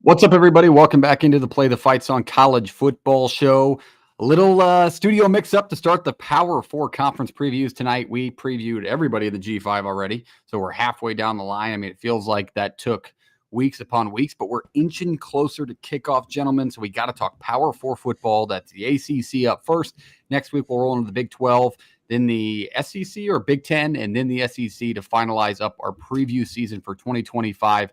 What's up, everybody? Welcome back into the Play the Fights on College Football show. A little studio mix-up to start the Power 4 conference previews tonight. We previewed everybody in the G5 already, so we're halfway down the line. I mean, it feels like that took weeks upon weeks, but we're inching closer to kickoff, gentlemen, so we got to talk Power 4 football. That's the ACC up first. Next week, we'll roll into the Big 12, then the SEC or Big 10, and then the SEC to finalize up our preview season for 2025.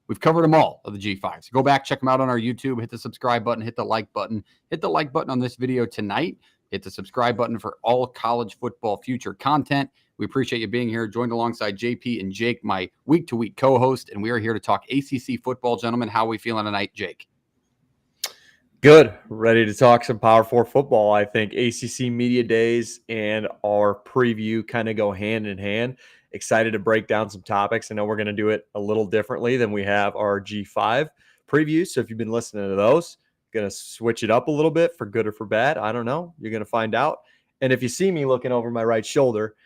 We've covered them all of the G5. So go back, check them out on our YouTube, hit the subscribe button, hit the like button. Hit the like button on this video tonight. Hit the subscribe button for all college football future content. We appreciate you being here, joined alongside JP and Jake, my week-to-week co-host, and we are here to talk ACC football. Gentlemen, how are we feeling tonight, Jake? Good. Ready to talk some Power 4 football. I think ACC Media Days and our preview kind of go hand in hand. Excited to break down some topics. I know we're going to do it a little differently than we have our G5 previews. So if you've been listening to those, going to switch it up a little bit for good or for bad. I don't know. You're going to find out. And if you see me looking over my right shoulder,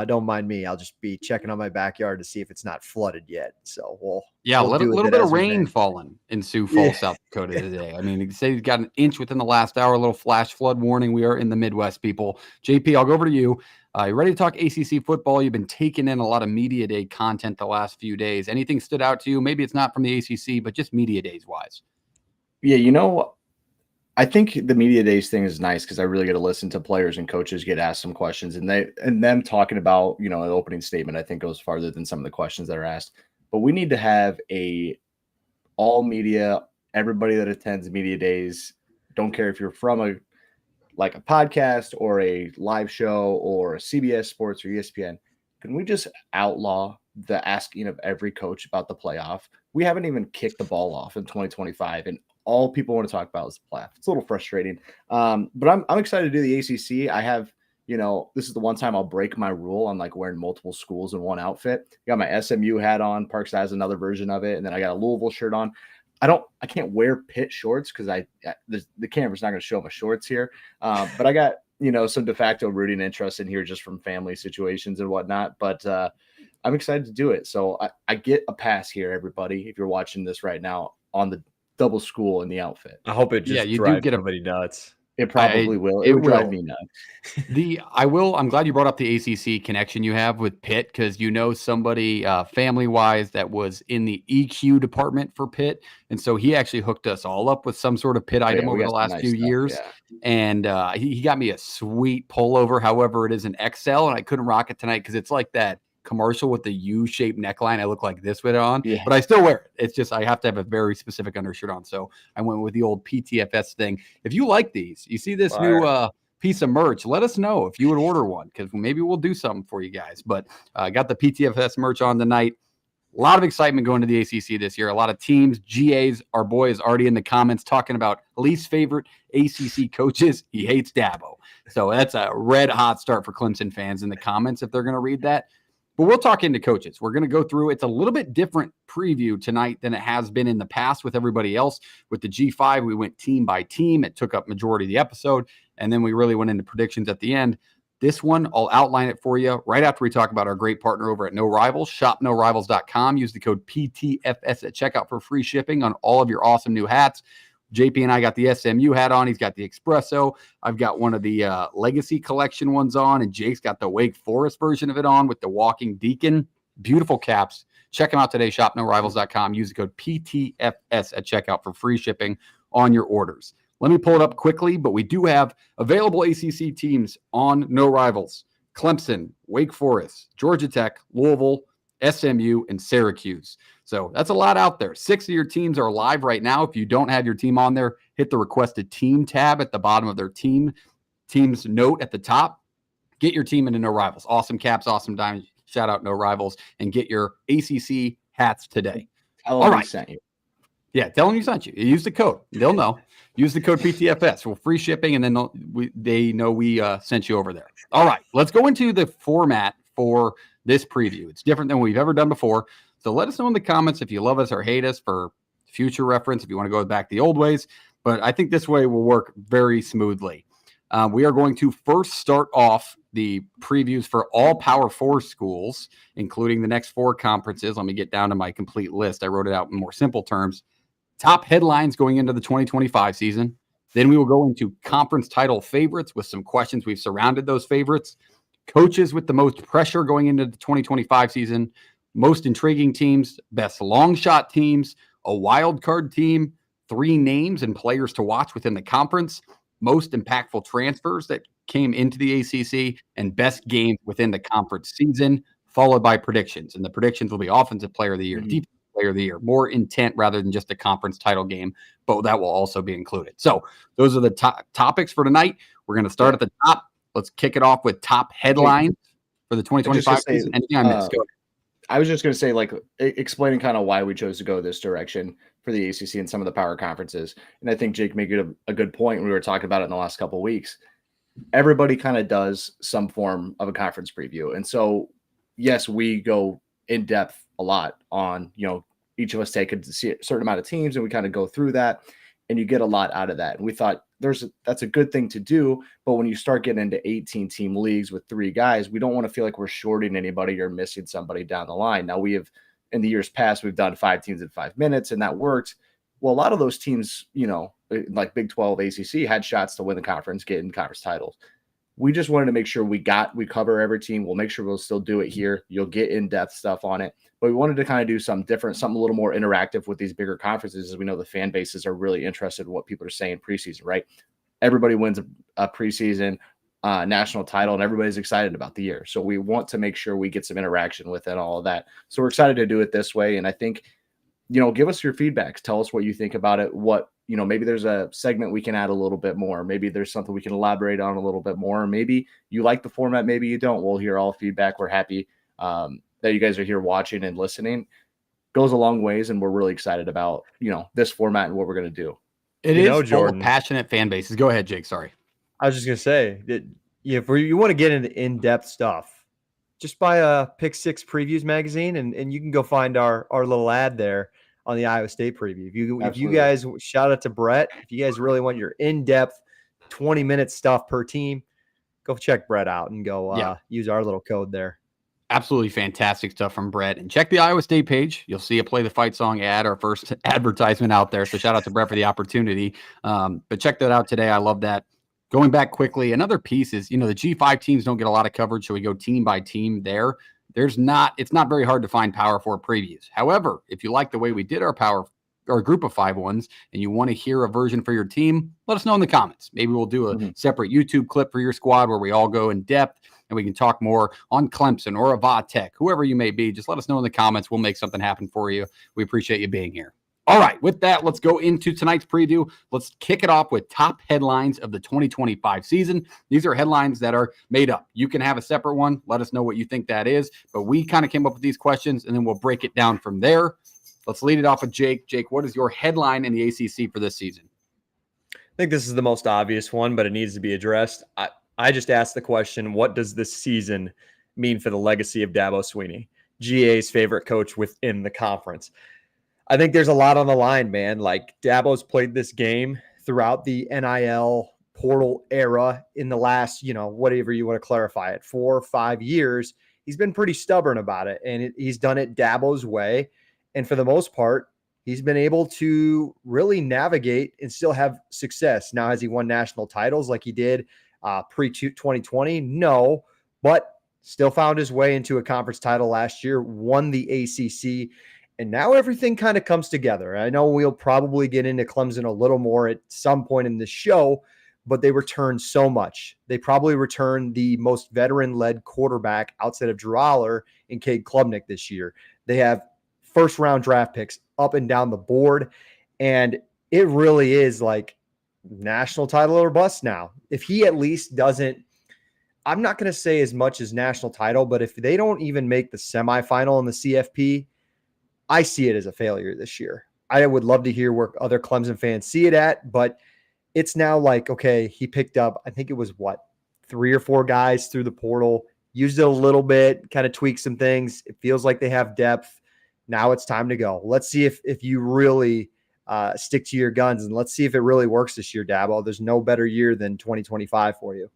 don't mind me. I'll just be checking on my backyard to see if it's not flooded yet. So we'll a little bit of rain falling in Sioux Falls, South Dakota today. I mean, you say you've got an inch within the last hour, a little flash flood warning. We are in the Midwest, people. JP, I'll go over to you. You ready to talk ACC football? You've been taking in a lot of Media Day content the last few days. Anything stood out to you? Maybe it's not from the ACC, but just Media Days wise. Yeah, I think the Media Days thing is nice because I really get to listen to players and coaches get asked some questions, and them talking about, an opening statement, I think goes farther than some of the questions that are asked. But we need to have all media, everybody that attends Media Days, don't care if you're from a podcast or a live show or a CBS Sports or ESPN, can we just outlaw the asking of every coach about the playoff? We haven't even kicked the ball off in 2025, and all people want to talk about is the playoff. It's a little frustrating, but I'm excited to do the ACC. I have, this is the one time I'll break my rule on wearing multiple schools in one outfit. I got my SMU hat on. Parks has another version of it, and then I got a Louisville shirt on. I can't wear Pitt shorts because the camera's not going to show my shorts here. But I got, some de facto rooting interest in here just from family situations and whatnot. But I'm excited to do it. So I get a pass here, everybody, if you're watching this right now on the double school in the outfit. I hope it just drives everybody nuts. It probably will. It would drive me nuts. I'm glad you brought up the ACC connection you have with Pitt, because somebody family-wise that was in the EQ department for Pitt, and so he actually hooked us all up with some sort of Pitt item over the last few years. Yeah. And he got me a sweet pullover. However, it is an XL, and I couldn't rock it tonight because it's like that commercial with the U-shaped neckline. I look like this with it on, but I still wear it. It's just I have to have a very specific undershirt on, so I went with the old PTFS thing. If you like these, you see this new piece of merch, let us know if you would order one, because maybe we'll do something for you guys. But I got the PTFS merch on tonight. A lot of excitement going to the ACC this year. A lot of teams, GAs. Our boy is already in the comments talking about least favorite ACC coaches. He hates Dabo. So that's a red hot start for Clemson fans in the comments if they're going to read that. But we'll talk into coaches. We're going to go through. It's a little bit different preview tonight than it has been in the past with everybody else. With the G5, we went team by team. It took up majority of the episode, and then we really went into predictions at the end. This one, I'll outline it for you right after we talk about our great partner over at No Rivals. ShopNoRivals.com. Use the code PTFS at checkout for free shipping on all of your awesome new hats. JP and I got the SMU hat on. He's got the Espresso. I've got one of the Legacy Collection ones on, and Jake's got the Wake Forest version of it on with the Walking Deacon. Beautiful caps. Check them out today, shopnorivals.com. Use the code PTFS at checkout for free shipping on your orders. Let me pull it up quickly, but we do have available ACC teams on No Rivals. Clemson, Wake Forest, Georgia Tech, Louisville, SMU, and Syracuse. So that's a lot out there. 6 of your teams are live right now. If you don't have your team on there, hit the requested team tab at the bottom of their team's note at the top. Get your team into No Rivals. Awesome caps, awesome diamonds. Shout out No Rivals, and get your ACC hats today. Tell them we sent you. Yeah, tell them you sent you. Use the code. They'll know. Use the code PTFS for free shipping, and then they know we sent you over there. All right, let's go into the format for this preview. It's different than we've ever done before. So let us know in the comments if you love us or hate us for future reference, if you want to go back the old ways. But I think this way will work very smoothly. We are going to first start off the previews for all Power 4 schools, including the next 4 conferences. Let me get down to my complete list. I wrote it out in more simple terms. top headlines going into the 2025 season. Then we will go into conference title favorites with some questions we've surrounded those favorites, coaches with the most pressure going into the 2025 season, most intriguing teams, best long shot teams, a wild card team, 3 names and players to watch within the conference, most impactful transfers that came into the ACC, and best games within the conference season, followed by predictions. And the predictions will be offensive player of the year, defensive player of the year, more intent rather than just a conference title game, but that will also be included. So those are the topics for tonight. We're going to start at the top. Let's kick it off with top headlines for the 2025 season. Anything I missed? Go ahead. I was just going to say, like, explaining kind of why we chose to go this direction for the ACC and some of the power conferences. And I think Jake made a good point when we were talking about it in the last couple of weeks. Everybody kind of does some form of a conference preview. And so, yes, we go in depth a lot on, each of us take a certain amount of teams and we kind of go through that and you get a lot out of that. And we thought that's a good thing to do. But when you start getting into 18 team leagues with 3 guys, we don't want to feel like we're shorting anybody or missing somebody down the line. Now we have, in the years past, we've done 5 teams in 5 minutes and that worked. Well, a lot of those teams, like Big 12, ACC had shots to win the conference, get in conference titles. We just wanted to make sure we cover every team. We'll make sure we'll still do it here. You'll get in-depth stuff on it. But we wanted to kind of do something different, something a little more interactive with these bigger conferences, as we know the fan bases are really interested in what people are saying preseason, right? Everybody wins a preseason national title, and everybody's excited about the year. So we want to make sure we get some interaction with it, all of that. So we're excited to do it this way. And I think, give us your feedbacks. Tell us what you think about it. Maybe there's a segment we can add a little bit more. Maybe there's something we can elaborate on a little bit more. Maybe you like the format. Maybe you don't. We'll hear all feedback. We're happy that you guys are here watching and listening. Goes a long ways, and we're really excited about, this format and what we're going to do. It is full of passionate fan bases. Go ahead, Jake. Sorry. I was just going to say that if you want to get into in-depth stuff, just buy a Pick 6 Previews magazine, and you can go find our little ad there on the Iowa State preview. If you guys, shout out to Brett, if you guys really want your in-depth 20-minute stuff per team, go check Brett out and go use our little code there. Absolutely fantastic stuff from Brett. And check the Iowa State page. You'll see a Play the Fight song ad, our first advertisement out there. So shout out to Brett for the opportunity. But check that out today. I love that. Going back quickly, another piece is, the G5 teams don't get a lot of coverage, so we go team by team there. It's not very hard to find Power 4 previews. However, if you like the way we did our group of 5 ones and you want to hear a version for your team, let us know in the comments. Maybe we'll do a separate YouTube clip for your squad where we all go in depth and we can talk more on Clemson or Avatech, whoever you may be. Just let us know in the comments. We'll make something happen for you. We appreciate you being here. All right, with that, let's go into tonight's preview. Let's kick it off with top headlines of the 2025 season. These are headlines that are made up. You can have a separate one. Let us know what you think that is. But we kind of came up with these questions, and then we'll break it down from there. Let's lead it off with Jake. Jake, what is your headline in the ACC for this season? I think this is the most obvious one, but it needs to be addressed. I just asked the question, what does this season mean for the legacy of Dabo Swinney, GA's favorite coach within the conference? I think there's a lot on the line, man. Like, Dabo's played this game throughout the NIL portal era in the last, whatever you want to clarify it, 4 or 5 years. He's been pretty stubborn about it, and he's done it Dabo's way. And for the most part, he's been able to really navigate and still have success. Now, has he won national titles like he did pre-2020? No, but still found his way into a conference title last year, won the ACC. And now everything kind of comes together. I know we'll probably get into Clemson a little more at some point in the show, but they return so much. They probably return the most veteran-led quarterback outside of Drew Aller and Cade Klubnik this year. They have first-round draft picks up and down the board, and it really is like national title or bust now. If he at least doesn't, I'm not going to say as much as national title, but if they don't even make the semifinal in the CFP, I see it as a failure this year. I would love to hear where other Clemson fans see it at, but it's now like, okay, he picked up, I think it was 3 or 4 guys through the portal, used it a little bit, kind of tweaked some things. It feels like they have depth. Now it's time to go. Let's see if you really stick to your guns, and let's see if it really works this year, Dabo. There's no better year than 2025 for you.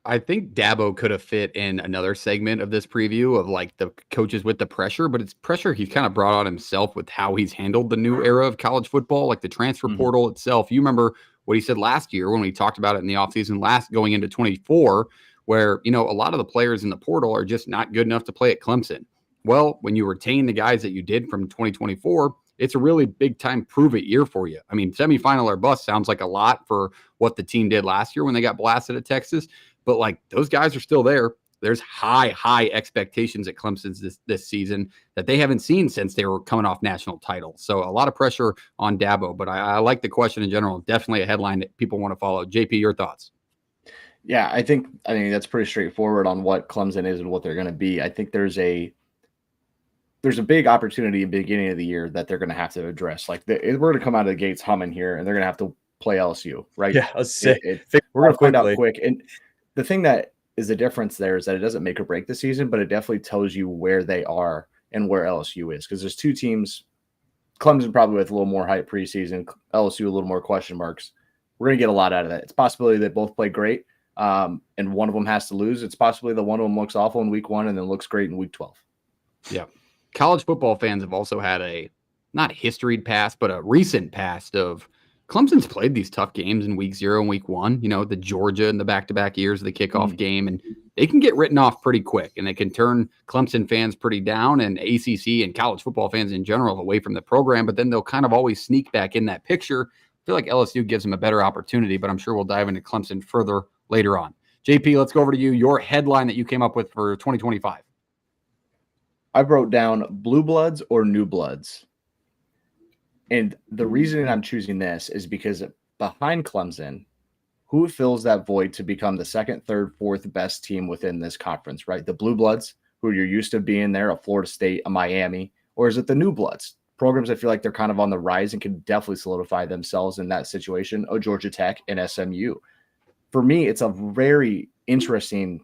I think Dabo could have fit in another segment of this preview of like the coaches with the pressure, but it's pressure he's kind of brought on himself with how he's handled the new era of college football, like the transfer portal itself. You remember what he said last year when we talked about it in the offseason going into 24, where, a lot of the players in the portal are just not good enough to play at Clemson. Well, when you retain the guys that you did from 2024, it's a really big time prove it year for you. I mean, semifinal or bust sounds like a lot for what the team did last year when they got blasted at Texas. But like those guys are still there. There's high expectations at Clemson this season that they haven't seen since they were coming off national titles. So a lot of pressure on Dabo, but I like the question in general. Definitely a headline that people want to follow. JP, your thoughts? Yeah, I think that's pretty straightforward on what Clemson is and what they're going to be. I think there's a big opportunity in the beginning of the year that they're going to have to address. Like we're going to come out of the gates humming here, and they're going to have to play LSU, right? Yeah, let's say we're going to find out quick. And the thing that is the difference there is that it doesn't make or break the season, but it definitely tells you where they are and where LSU is. Because there's two teams, Clemson probably with a little more hype preseason, LSU a little more question marks. We're going to get a lot out of that. It's possibility they both play great, and one of them has to lose. It's possibly that one of them looks awful in week 1 and then looks great in week 12. Yeah. College football fans have also had a not historied past, but a recent past of Clemson's played these tough games in week 0 and week 1, the Georgia and the back-to-back years of the kickoff game, and they can get written off pretty quick, and they can turn Clemson fans pretty down and ACC and college football fans in general away from the program, but then they'll kind of always sneak back in that picture. I feel like LSU gives them a better opportunity, but I'm sure we'll dive into Clemson further later on. JP, let's go over to you. Your headline that you came up with for 2025. I wrote down Blue Bloods or New Bloods. And the reason I'm choosing this is because behind Clemson, who fills that void to become the second, third, fourth best team within this conference, right? The Blue Bloods, who you're used to being there, a Florida State, a Miami, or is it the New Bloods? Programs that feel like they're kind of on the rise and can definitely solidify themselves in that situation, Georgia Tech and SMU. For me, it's a very interesting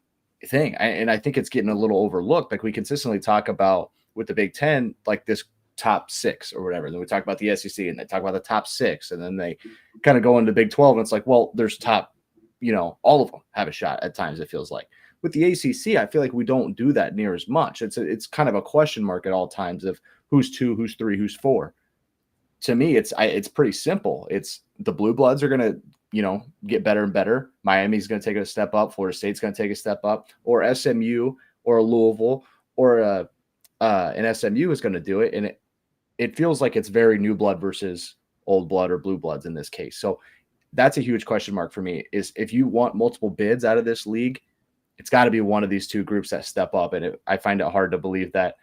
thing. And I think it's getting a little overlooked. Like we consistently talk about with the Big Ten, like this top 6 or whatever. Then we talk about the SEC and they talk about the top 6. And then they kind of go into Big 12. And it's like, well, there's top, all of them have a shot at times, it feels like. With the ACC, I feel like we don't do that near as much. It's kind of a question mark at all times of who's 2, who's 3, who's 4. To me, it's pretty simple. It's the Blue Bloods are going to, get better and better. Miami's going to take a step up. Florida State's going to take a step up, or SMU or Louisville or an SMU is going to do it. And it feels like it's very new blood versus old blood or blue bloods in this case. So that's a huge question mark for me is if you want multiple bids out of this league, it's got to be one of these two groups that step up. And I find it hard to believe that,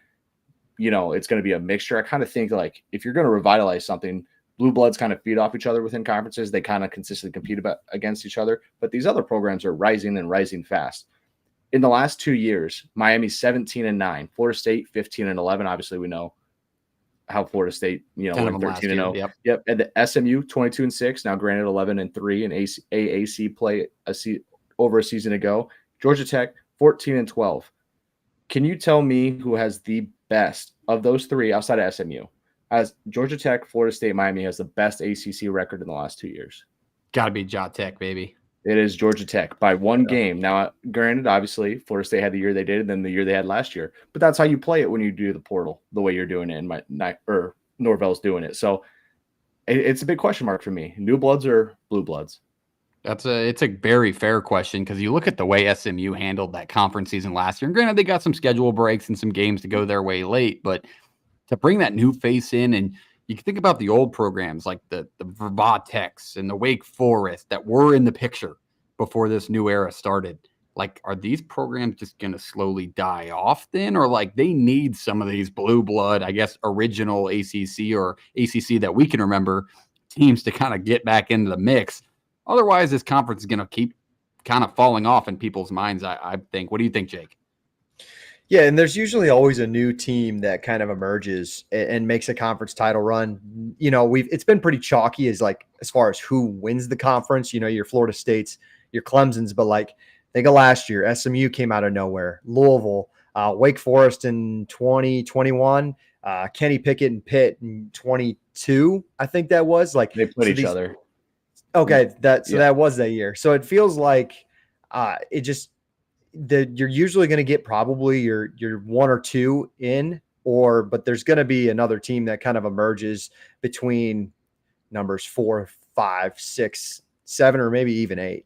it's going to be a mixture. I kind of think like if you're going to revitalize something, blue bloods kind of feed off each other within conferences. They kind of consistently compete against each other, but these other programs are rising and rising fast. In the last 2 years, Miami's 17-9, Florida State 15-11. Obviously, we know how Florida State, went 13-0. Yep. And the SMU 22-6. Now, granted, 11-3 in AAC play over a season ago. Georgia Tech 14-12. Can you tell me who has the best of those three outside of SMU? As Georgia Tech, Florida State, Miami has the best ACC record in the last 2 years. Got to be Georgia Tech, baby. It is Georgia Tech by one game. Now, granted, obviously, Florida State had the year they did, and then the year they had last year. But that's how you play it when you do the portal, the way you're doing it, and Norvell's doing it. So it's a big question mark for me. New Bloods or Blue Bloods? It's a very fair question because you look at the way SMU handled that conference season last year. And granted, they got some schedule breaks and some games to go their way late, but to bring that new face in, and you can think about the old programs like the Vermont Techs and the Wake Forest that were in the picture before this new era started. Like, are these programs just going to slowly die off then? Or like they need some of these blue blood, I guess, original ACC or ACC that we can remember teams to kind of get back into the mix. Otherwise, this conference is going to keep kind of falling off in people's minds, I think. What do you think, Jake? Yeah, and there's usually always a new team that kind of emerges and makes a conference title run. It's been pretty chalky as far as who wins the conference. Your Florida States, your Clemsons, but think of last year, SMU came out of nowhere. Louisville, Wake Forest in 2021, Kenny Pickett and Pitt in 22. I think that was they played each other. Okay, that was that year. So it feels like it just you're usually going to get probably your one or two in, but there's going to be another team that kind of emerges between numbers 4, 5, 6, 7, or maybe even 8.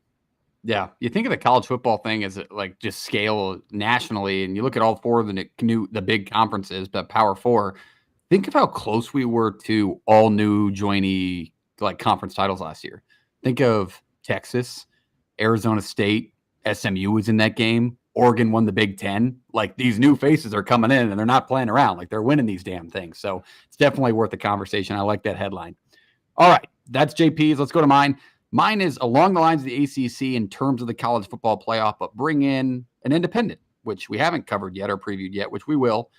Yeah, you think of the college football thing as like just scale nationally, and you look at all four of the big conferences, but Power Four. Think of how close we were to all new joinee like conference titles last year. Think of Texas, Arizona State, SMU was in that game. Oregon won the Big Ten. Like these new faces are coming in and they're not playing around. Like they're winning these damn things. So it's definitely worth the conversation. I like that headline. All right, that's JP's. Let's go to mine. Mine is along the lines of the ACC in terms of the college football playoff, but bring in an independent, which we haven't covered yet or previewed yet, which we will.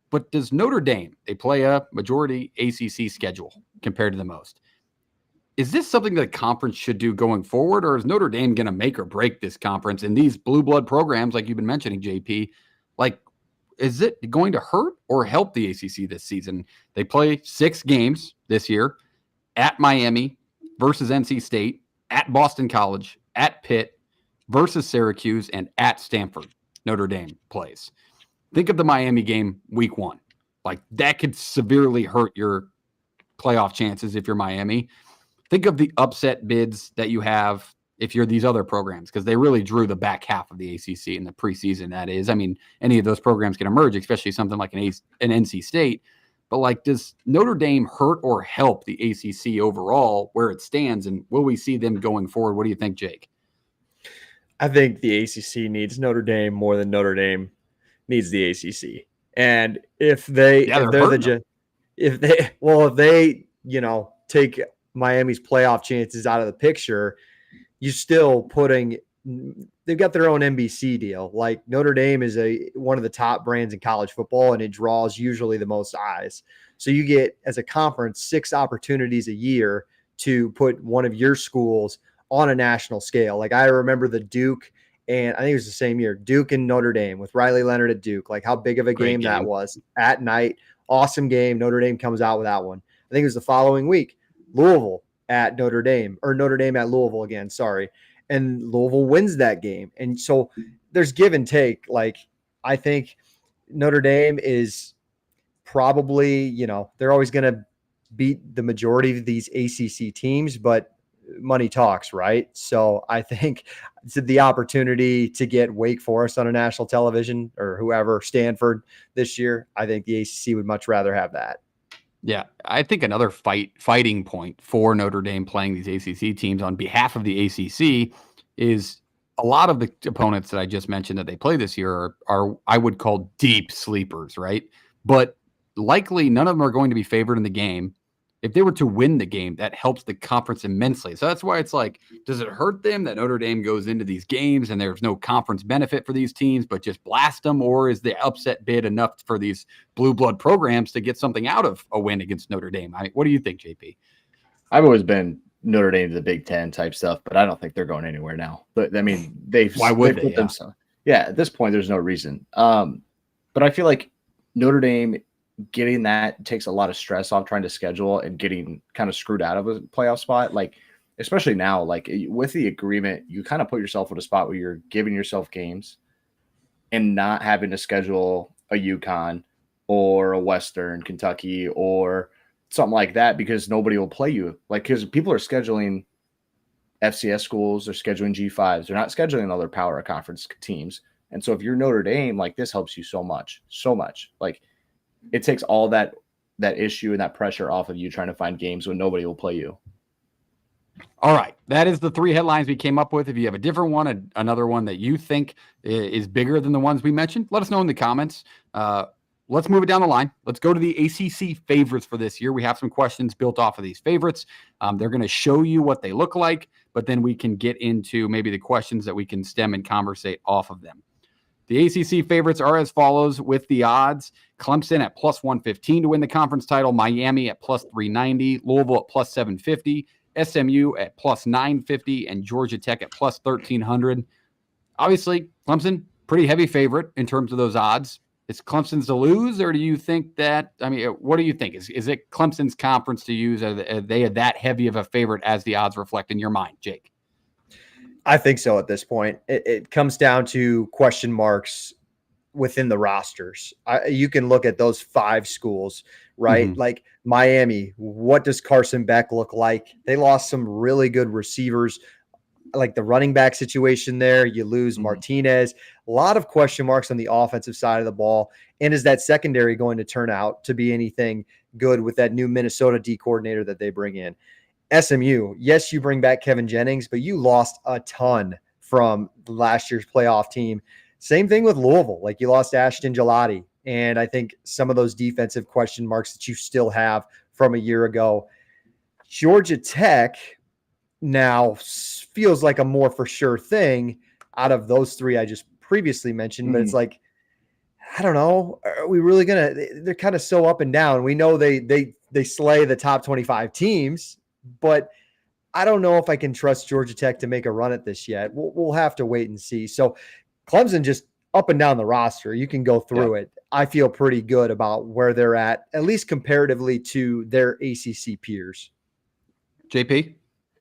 But does Notre Dame, they play a majority ACC schedule compared to the most. Is this something that a conference should do going forward, or is Notre Dame going to make or break this conference? And these blue blood programs, like you've been mentioning, JP, like, is it going to hurt or help the ACC this season? They play 6 games this year at Miami versus NC State, at Boston College, at Pitt versus Syracuse, and at Stanford. Notre Dame plays. Think of the Miami game week 1. Like that could severely hurt your playoff chances if you're Miami. Think of the upset bids that you have if you're these other programs, because they really drew the back half of the ACC in the preseason. That is, I mean, any of those programs can emerge, especially something like an NC State. But like, does Notre Dame hurt or help the ACC overall where it stands? And will we see them going forward? What do you think, Jake? I think the ACC needs Notre Dame more than Notre Dame needs the ACC. And if they take Miami's playoff chances out of the picture, you're still they've got their own NBC deal. Like Notre Dame is one of the top brands in college football, and it draws usually the most eyes. So you get, as a conference, 6 opportunities a year to put one of your schools on a national scale. Like I remember the Duke, and I think it was the same year, Duke and Notre Dame with Riley Leonard at Duke, like how big of a game that was at night. Awesome game. Notre Dame comes out with that one. I think it was the following week, Louisville at Notre Dame, or Notre Dame at Louisville again. Sorry. And Louisville wins that game. And so there's give and take. Like, I think Notre Dame is probably, they're always going to beat the majority of these ACC teams, but money talks, right? So I think it's the opportunity to get Wake Forest on a national television or whoever, Stanford this year. I think the ACC would much rather have that. Yeah, I think another fighting point for Notre Dame playing these ACC teams on behalf of the ACC is a lot of the opponents that I just mentioned that they play this year are I would call deep sleepers, right? But likely none of them are going to be favored in the game. If they were to win the game, that helps the conference immensely. So that's why it's like, does it hurt them that Notre Dame goes into these games and there's no conference benefit for these teams, but just blast them? Or is the upset bid enough for these blue blood programs to get something out of a win against Notre Dame? What do you think, JP? I've always been Notre Dame to the Big Ten type stuff, but I don't think they're going anywhere now. But I mean, why would they? Yeah, at this point, there's no reason. But I feel like Notre Dame getting that takes a lot of stress off trying to schedule and getting kind of screwed out of a playoff spot. Like, especially now, like with the agreement, you kind of put yourself in a spot where you're giving yourself games and not having to schedule a UConn or a Western Kentucky or something like that because nobody will play you. Like, because people are scheduling FCS schools, they're scheduling G5s, they're not scheduling other power conference teams. And so if you're Notre Dame, like this helps you so much. Like, it takes all that issue and that pressure off of you trying to find games when nobody will play you. All right. That is the 3 headlines we came up with. If you have a different one, another one that you think is bigger than the ones we mentioned, let us know in the comments. Let's move it down the line. Let's go to the ACC favorites for this year. We have some questions built off of these favorites. They're going to show you what they look like, but then we can get into maybe the questions that we can stem and conversate off of them. The ACC favorites are as follows with the odds. Clemson at plus 115 to win the conference title. Miami at plus 390. Louisville at plus 750. SMU at plus 950. And Georgia Tech at plus 1300. Obviously, Clemson, pretty heavy favorite in terms of those odds. Is Clemson's to lose, or do you think that, I mean, what do you think? Is it Clemson's conference to use? Are they that heavy of a favorite as the odds reflect in your mind, Jake? I think so at this point. It comes down to question marks within the rosters. You can look at those 5 schools, right? Mm-hmm. Like Miami, what does Carson Beck look like? They lost some really good receivers, like the running back situation there. You lose Martinez. A lot of question marks on the offensive side of the ball. And is that secondary going to turn out to be anything good with that new Minnesota D coordinator that they bring in? SMU, yes, you bring back Kevin Jennings, but you lost a ton from last year's playoff team. Same thing with Louisville. Like you lost Ashton Gelati. And I think some of those defensive question marks that you still have from a year ago. Georgia Tech now feels like a more for sure thing out of those 3 I just previously mentioned, but it's like, I don't know. Are we really going to, they're kind of so up and down. We know they slay the top 25 teams, but I don't know if I can trust Georgia Tech to make a run at this yet. We'll have to wait and see. So Clemson just up and down the roster. You can go through it. I feel pretty good about where they're at least comparatively to their ACC peers. JP?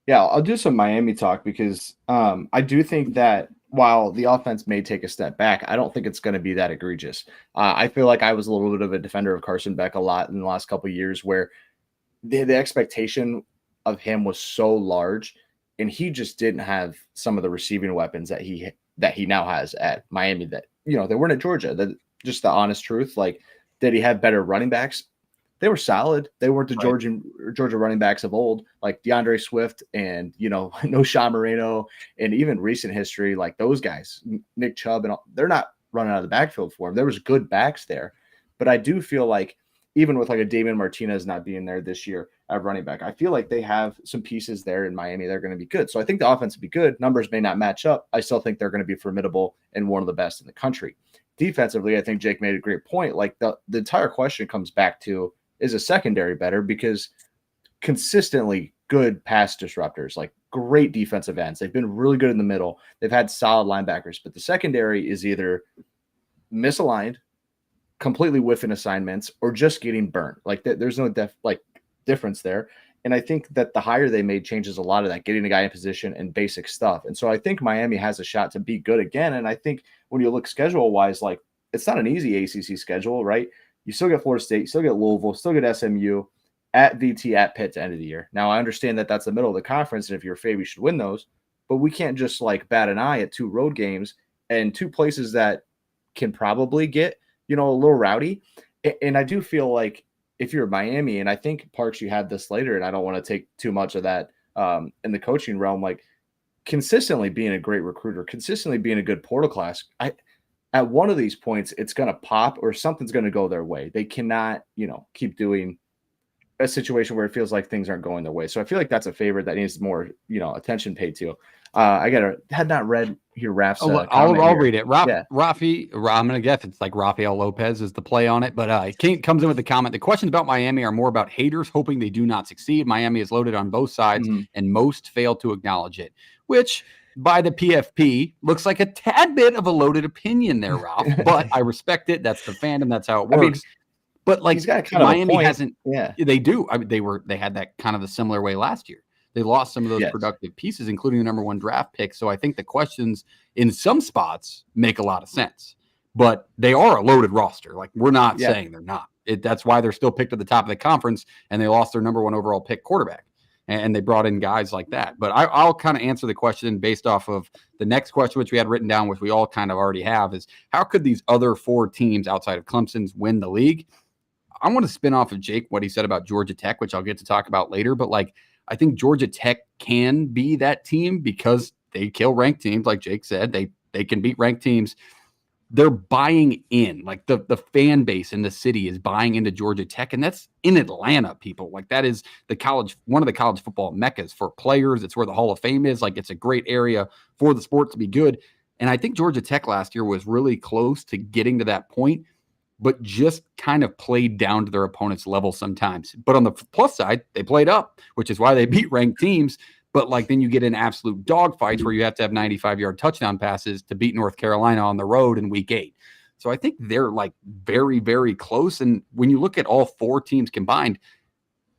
Yeah, I'll do some Miami talk because I do think that while the offense may take a step back, I don't think it's going to be that egregious. I feel like I was a little bit of a defender of Carson Beck a lot in the last couple of years where the expectation of him was so large and he just didn't have some of the receiving weapons that he now has at Miami that, they weren't at Georgia. That just the honest truth. Like, did he have better running backs? They were solid. They weren't the Georgia running backs of old, like DeAndre Swift and, no Sean Moreno, and even recent history, like those guys, Nick Chubb, and all, they're not running out of the backfield for him. There was good backs there. But I do feel like even with like a Damian Martinez not being there this year at running back, I feel like they have some pieces there in Miami. They're going to be good. So I think the offense will be good. Numbers may not match up. I still think they're going to be formidable and one of the best in the country. Defensively, I think Jake made a great point. Like the entire question comes back to, is a secondary better? Because consistently good pass disruptors, like great defensive ends. They've been really good in the middle. They've had solid linebackers, but the secondary is either misaligned, completely whiffing assignments, or just getting burnt. Like there's no difference there. And I think that the hire they made changes a lot of that, getting a guy in position and basic stuff. And so I think Miami has a shot to be good again. And I think when you look schedule wise, like it's not an easy ACC schedule, right? You still get Florida State, you still get Louisville, still get SMU, at VT, at Pitt to end of the year. Now, I understand that that's the middle of the conference, and if you're a favorite, you should win those. But we can't just like bat an eye at 2 road games and 2 places that can probably get, a little rowdy. And I do feel like if you're Miami, and I think Parks, you had this later, and I don't want to take too much of that in the coaching realm, like consistently being a great recruiter, consistently being a good portal class, at one of these points, it's going to pop or something's going to go their way. They cannot, keep doing a situation where it feels like things aren't going their way. So I feel like that's a favorite that needs more, attention paid to. I had not read here Raf's. I'll read it. Rafi, I'm going to guess it's like Rafael Lopez is the play on it, but it comes in with the comment. The questions about Miami are more about haters hoping they do not succeed. Miami is loaded on both sides and most fail to acknowledge it, which by the PFP looks like a tad bit of a loaded opinion there, Ralph, but I respect it. That's the fandom. That's how it works. But like Miami hasn't, they do. I mean, they had that kind of the similar way last year. They lost some of those productive pieces, including the number 1 draft pick. So I think the questions in some spots make a lot of sense, but they are a loaded roster. Like we're not saying they're not. That's why they're still picked at the top of the conference, and they lost their number 1 overall pick quarterback. And they brought in guys like that. But I'll kind of answer the question based off of the next question, which we had written down, which we all kind of already have, is how could these other 4 teams outside of Clemson's win the league? I want to spin off of Jake, what he said about Georgia Tech, which I'll get to talk about later. But like, I think Georgia Tech can be that team because they kill ranked teams. Like Jake said, they can beat ranked teams. They're buying in, like the fan base in the city is buying into Georgia Tech, and that's in Atlanta, people. Like that is one of the college football meccas for players. It's where the Hall of Fame is. Like it's a great area for the sport to be good. And I think Georgia Tech last year was really close to getting to that point, but just kind of played down to their opponent's level sometimes. But on the plus side, they played up, which is why they beat ranked teams. But like then you get in absolute dogfights where you have to have 95-yard touchdown passes to beat North Carolina on the road in week 8. So I think they're like very, very close. And when you look at all 4 teams combined,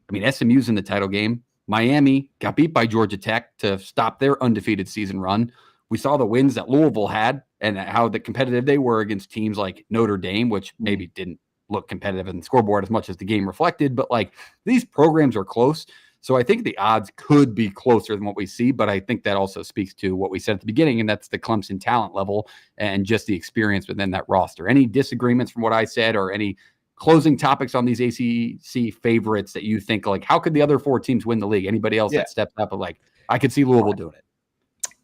I mean, SMU's in the title game. Miami got beat by Georgia Tech to stop their undefeated season run. We saw the wins that Louisville had and how competitive they were against teams like Notre Dame, which maybe didn't look competitive in the scoreboard as much as the game reflected, but like these programs are close. So I think the odds could be closer than what we see, but I think that also speaks to what we said at the beginning, and that's the Clemson talent level and just the experience within that roster. Any disagreements from what I said or any closing topics on these ACC favorites that you think, like, how could the other 4 teams win the league? Anybody else that steps up? But like, I could see Louisville doing it.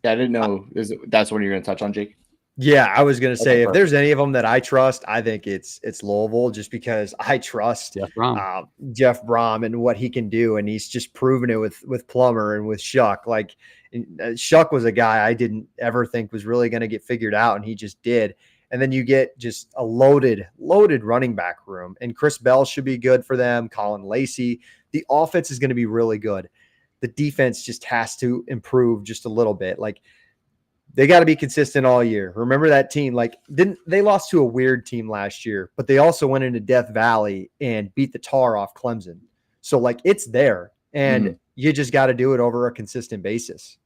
Yeah, I didn't know. That's what you're going to touch on, Jake? Yeah, I was going to say, if there's any of them that I trust, I think it's Louisville, just because I trust Jeff Brom and what he can do, and he's just proven it with Plummer and with Shuck. Like, Shuck was a guy I didn't ever think was really going to get figured out, and he just did. And then you get just a loaded running back room, and Chris Bell should be good for them. Colin Lacey, the offense is going to be really good. The defense just has to improve just a little bit. Like, they got to be consistent all year. Remember that team? Like, they lost to a weird team last year, but they also went into Death Valley and beat the tar off Clemson. So like, it's there, and you just got to do it over a consistent basis.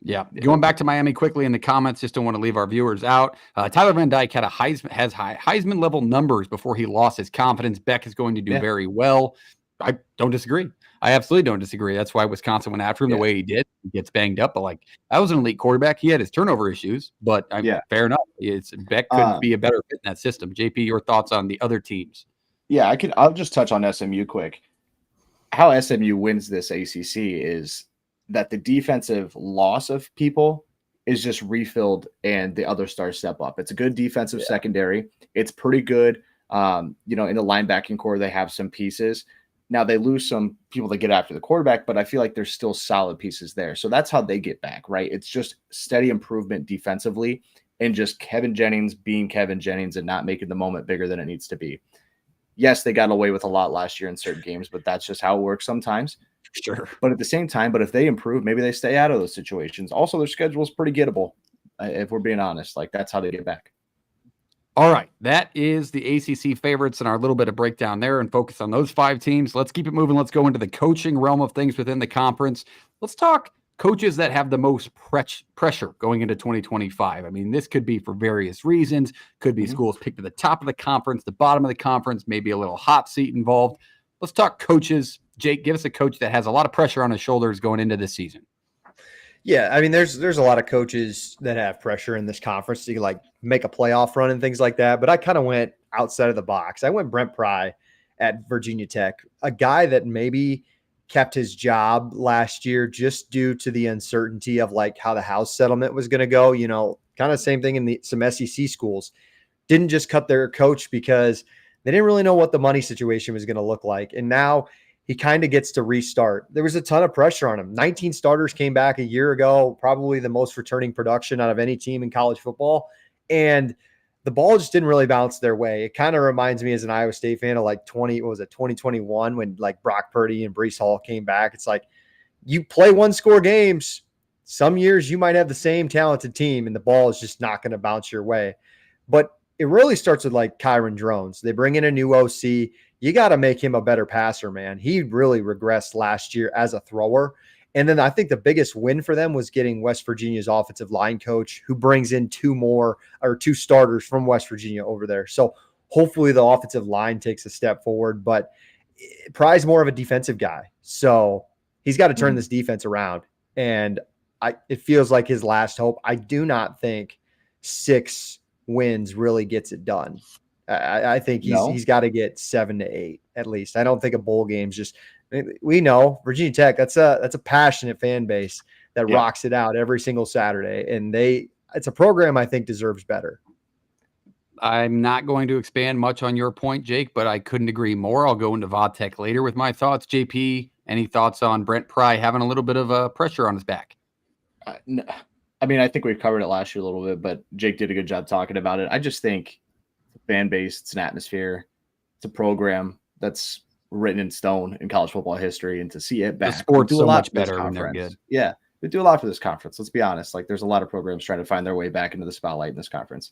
Yeah. Going back to Miami quickly in the comments, just don't want to leave our viewers out. Tyler Van Dyke had has high Heisman level numbers before he lost his confidence. Beck is going to do very well. I don't disagree. I absolutely don't disagree. That's why Wisconsin went after him the way he did. He gets banged up, but like, that was an elite quarterback. He had his turnover issues, but fair enough. Beck couldn't be a better fit in that system. JP, your thoughts on the other teams? Yeah, I'll just touch on SMU quick. How SMU wins this ACC is that the defensive loss of people is just refilled and the other stars step up. It's a good defensive secondary. It's pretty good. In the linebacking core, they have some pieces. Now they lose some people that get after the quarterback, but I feel like there's still solid pieces there. So that's how they get back, right? It's just steady improvement defensively and just Kevin Jennings being Kevin Jennings and not making the moment bigger than it needs to be. Yes, they got away with a lot last year in certain games, but that's just how it works sometimes. Sure. But at the same time, if they improve, maybe they stay out of those situations. Also, their schedule is pretty gettable, if we're being honest. Like, that's how they get back. All right. That is the ACC favorites and our little bit of breakdown there and focus on those 5 teams. Let's keep it moving. Let's go into the coaching realm of things within the conference. Let's talk coaches that have the most pressure going into 2025. I mean, this could be for various reasons. Could be schools picked at the top of the conference, the bottom of the conference, maybe a little hot seat involved. Let's talk coaches. Jake, give us a coach that has a lot of pressure on his shoulders going into this season. Yeah, I mean, there's a lot of coaches that have pressure in this conference to like make a playoff run and things like that. But I kind of went outside of the box. I went Brent Pry at Virginia Tech, a guy that maybe kept his job last year just due to the uncertainty of like how the House settlement was going to go. You know, kind of same thing in some SEC schools. Didn't just cut their coach because they didn't really know what the money situation was going to look like. And now he kind of gets to restart. There was a ton of pressure on him. 19 starters came back a year ago, probably the most returning production out of any team in college football. And the ball just didn't really bounce their way. It kind of reminds me as an Iowa State fan of like 2021 when like Brock Purdy and Breece Hall came back. It's like, you play 1-score games. Some years you might have the same talented team and the ball is just not going to bounce your way. But it really starts with like Kyron Drones. They bring in a new OC. You got to make him a better passer, man. He really regressed last year as a thrower. And then I think the biggest win for them was getting West Virginia's offensive line coach, who brings in 2 starters from West Virginia over there. So hopefully the offensive line takes a step forward, but Pry's more of a defensive guy. So he's got to turn this defense around. And it feels like his last hope. I do not think 6 wins really gets it done. I think he's got to get 7 to 8 at least. I don't think a bowl game's just. We know Virginia Tech. That's a passionate fan base that rocks it out every single Saturday, and it's a program I think deserves better. I'm not going to expand much on your point, Jake, but I couldn't agree more. I'll go into VodTech later with my thoughts. JP, any thoughts on Brent Pry having a little bit of pressure on his back? No. I mean, I think we've covered it last year a little bit, but Jake did a good job talking about it. I just think fan base, it's an atmosphere, it's a program that's written in stone in college football history, and to see it back, the sport's so much better when they're good. Yeah, we do a lot for this conference. Let's be honest. Like, there's a lot of programs trying to find their way back into the spotlight in this conference.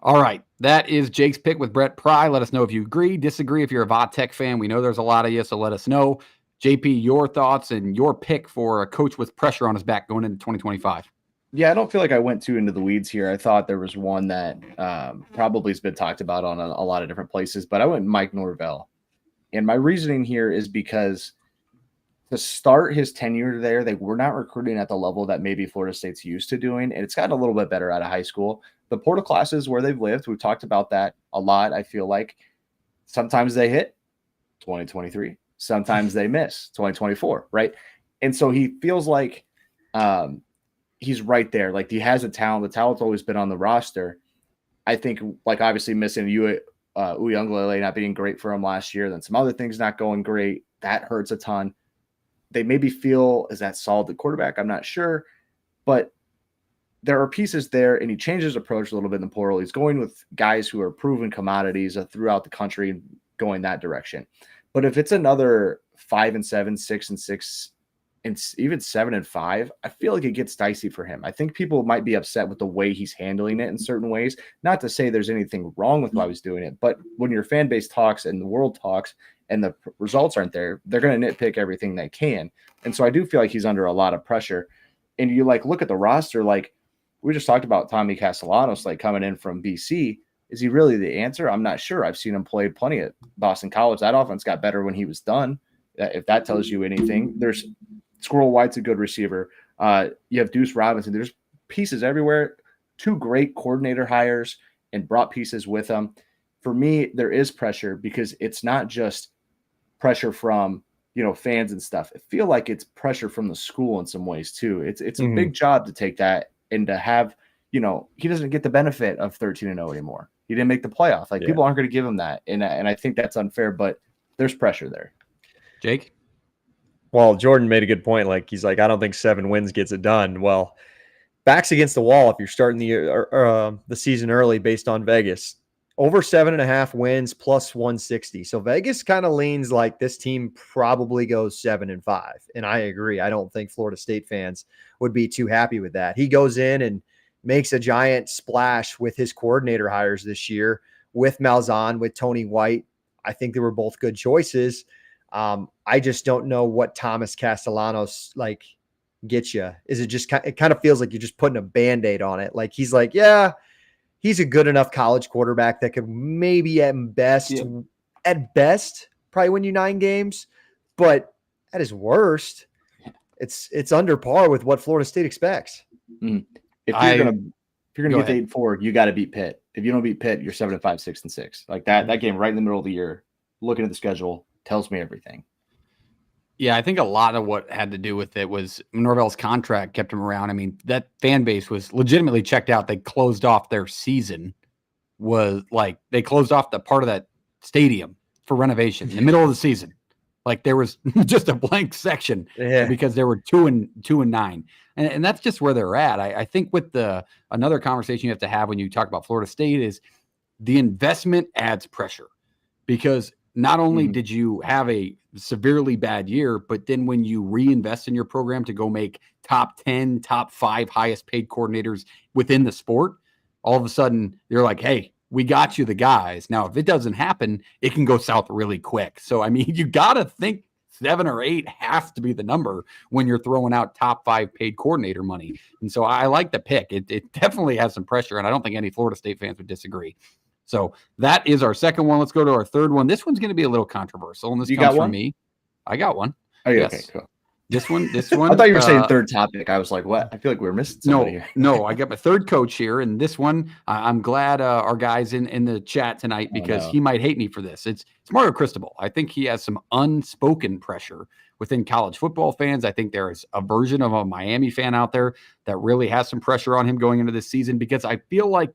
All right, that is Jake's pick with Brent Pry. Let us know if you agree, disagree. If you're a VodTech fan, we know there's a lot of you, so let us know. JP, your thoughts and your pick for a coach with pressure on his back going into 2025. Yeah, I don't feel like I went too into the weeds here. I thought there was one that probably has been talked about on a lot of different places, but I went Mike Norvell. And my reasoning here is because to start his tenure there, they were not recruiting at the level that maybe Florida State's used to doing, and it's gotten a little bit better out of high school. The portal classes where they've lived, we've talked about that a lot. I feel like sometimes they hit 2023, sometimes they miss 2024, right? And so he feels like he's right there. Like he has a talent. The talent's always been on the roster. I think, like obviously missing Uyunglele not being great for him last year, then some other things not going great. That hurts a ton. They maybe feel, is that solid the quarterback? I'm not sure, but there are pieces there, and he changed his approach a little bit in the portal. He's going with guys who are proven commodities throughout the country and going that direction. But if it's another 5-7, 6-6, and even 7-5, I feel like it gets dicey for him. I think people might be upset with the way he's handling it in certain ways. Not to say there's anything wrong with why he's doing it, but when your fan base talks and the world talks and the results aren't there, they're going to nitpick everything they can. And so I do feel like he's under a lot of pressure. And you like look at the roster, like we just talked about Tommy Castellanos, like coming in from BC. Is he really the answer? I'm not sure. I've seen him play plenty at Boston College. That offense got better when he was done. If that tells you anything, there's Squirrel White's a good receiver. You have Deuce Robinson. There's pieces everywhere. 2 great coordinator hires and brought pieces with them. For me, there is pressure because it's not just pressure from, fans and stuff. I feel like it's pressure from the school in some ways too. It's a big job to take that and to have, he doesn't get the benefit of 13-0 anymore. He didn't make the playoff. People aren't going to give him that. And I think that's unfair, but there's pressure there. Jake? Well, Jordan made a good point. He's like, I don't think 7 wins gets it done. Well, back's against the wall if you're starting the season early based on Vegas. Over 7.5 wins plus 160. So Vegas kind of leans like this team probably goes 7-5. And I agree. I don't think Florida State fans would be too happy with that. He goes in and makes a giant splash with his coordinator hires this year with Malzahn, with Tony White. I think they were both good choices. I just don't know what Thomas Castellanos gets you. Is it just, it kind of feels like you're just putting a Band-Aid on it. He's like, yeah, he's a good enough college quarterback that could maybe at best probably win you 9 games, but at his worst, it's under par with what Florida State expects. If you're gonna get 8-4, you got to beat Pitt. If you don't beat Pitt, you're 7-5, 6-6. Like that game right in the middle of the year. Looking at the schedule tells me everything. Yeah, I think a lot of what had to do with it was Norvell's contract kept him around. I mean, that fan base was legitimately checked out. They closed off their season. They closed off the part of that stadium for renovation in the middle of the season. There was just a blank section because there were 2-9. And that's just where they're at. I think with another conversation you have to have when you talk about Florida State is the investment adds pressure, because not only did you have a severely bad year, but then when you reinvest in your program to go make top 10, top 5 highest paid coordinators within the sport, all of a sudden you're like, hey, we got you the guys. Now, if it doesn't happen, it can go south really quick. So, I mean, you got to think 7 or 8 has to be the number when you're throwing out top 5 paid coordinator money. And so I like the pick. It definitely has some pressure, and I don't think any Florida State fans would disagree. So that is our second one. Let's go to our third one. This one's going to be a little controversial, and this comes from me. I got one. Oh, yeah. Yes. Okay, cool. This one. I thought you were saying third topic. I was like, what? I feel like we're missing somebody here. No, I got my third coach here, and this one, I'm glad our guy's in the chat tonight because he might hate me for this. It's Mario Cristobal. I think he has some unspoken pressure within college football fans. I think there is a version of a Miami fan out there that really has some pressure on him going into this season, because I feel like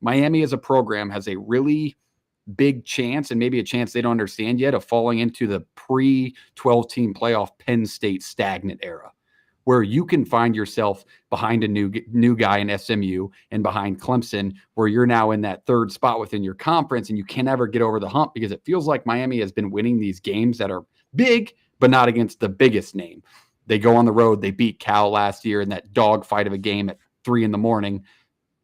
Miami as a program has a really big chance, and maybe a chance they don't understand yet, of falling into the pre-12 team playoff Penn State stagnant era, where you can find yourself behind a new guy in SMU and behind Clemson, where you're now in that third spot within your conference and you can never get over the hump, because it feels like Miami has been winning these games that are big, but not against the biggest name. They go on the road. They beat Cal last year in that dogfight of a game at 3 a.m.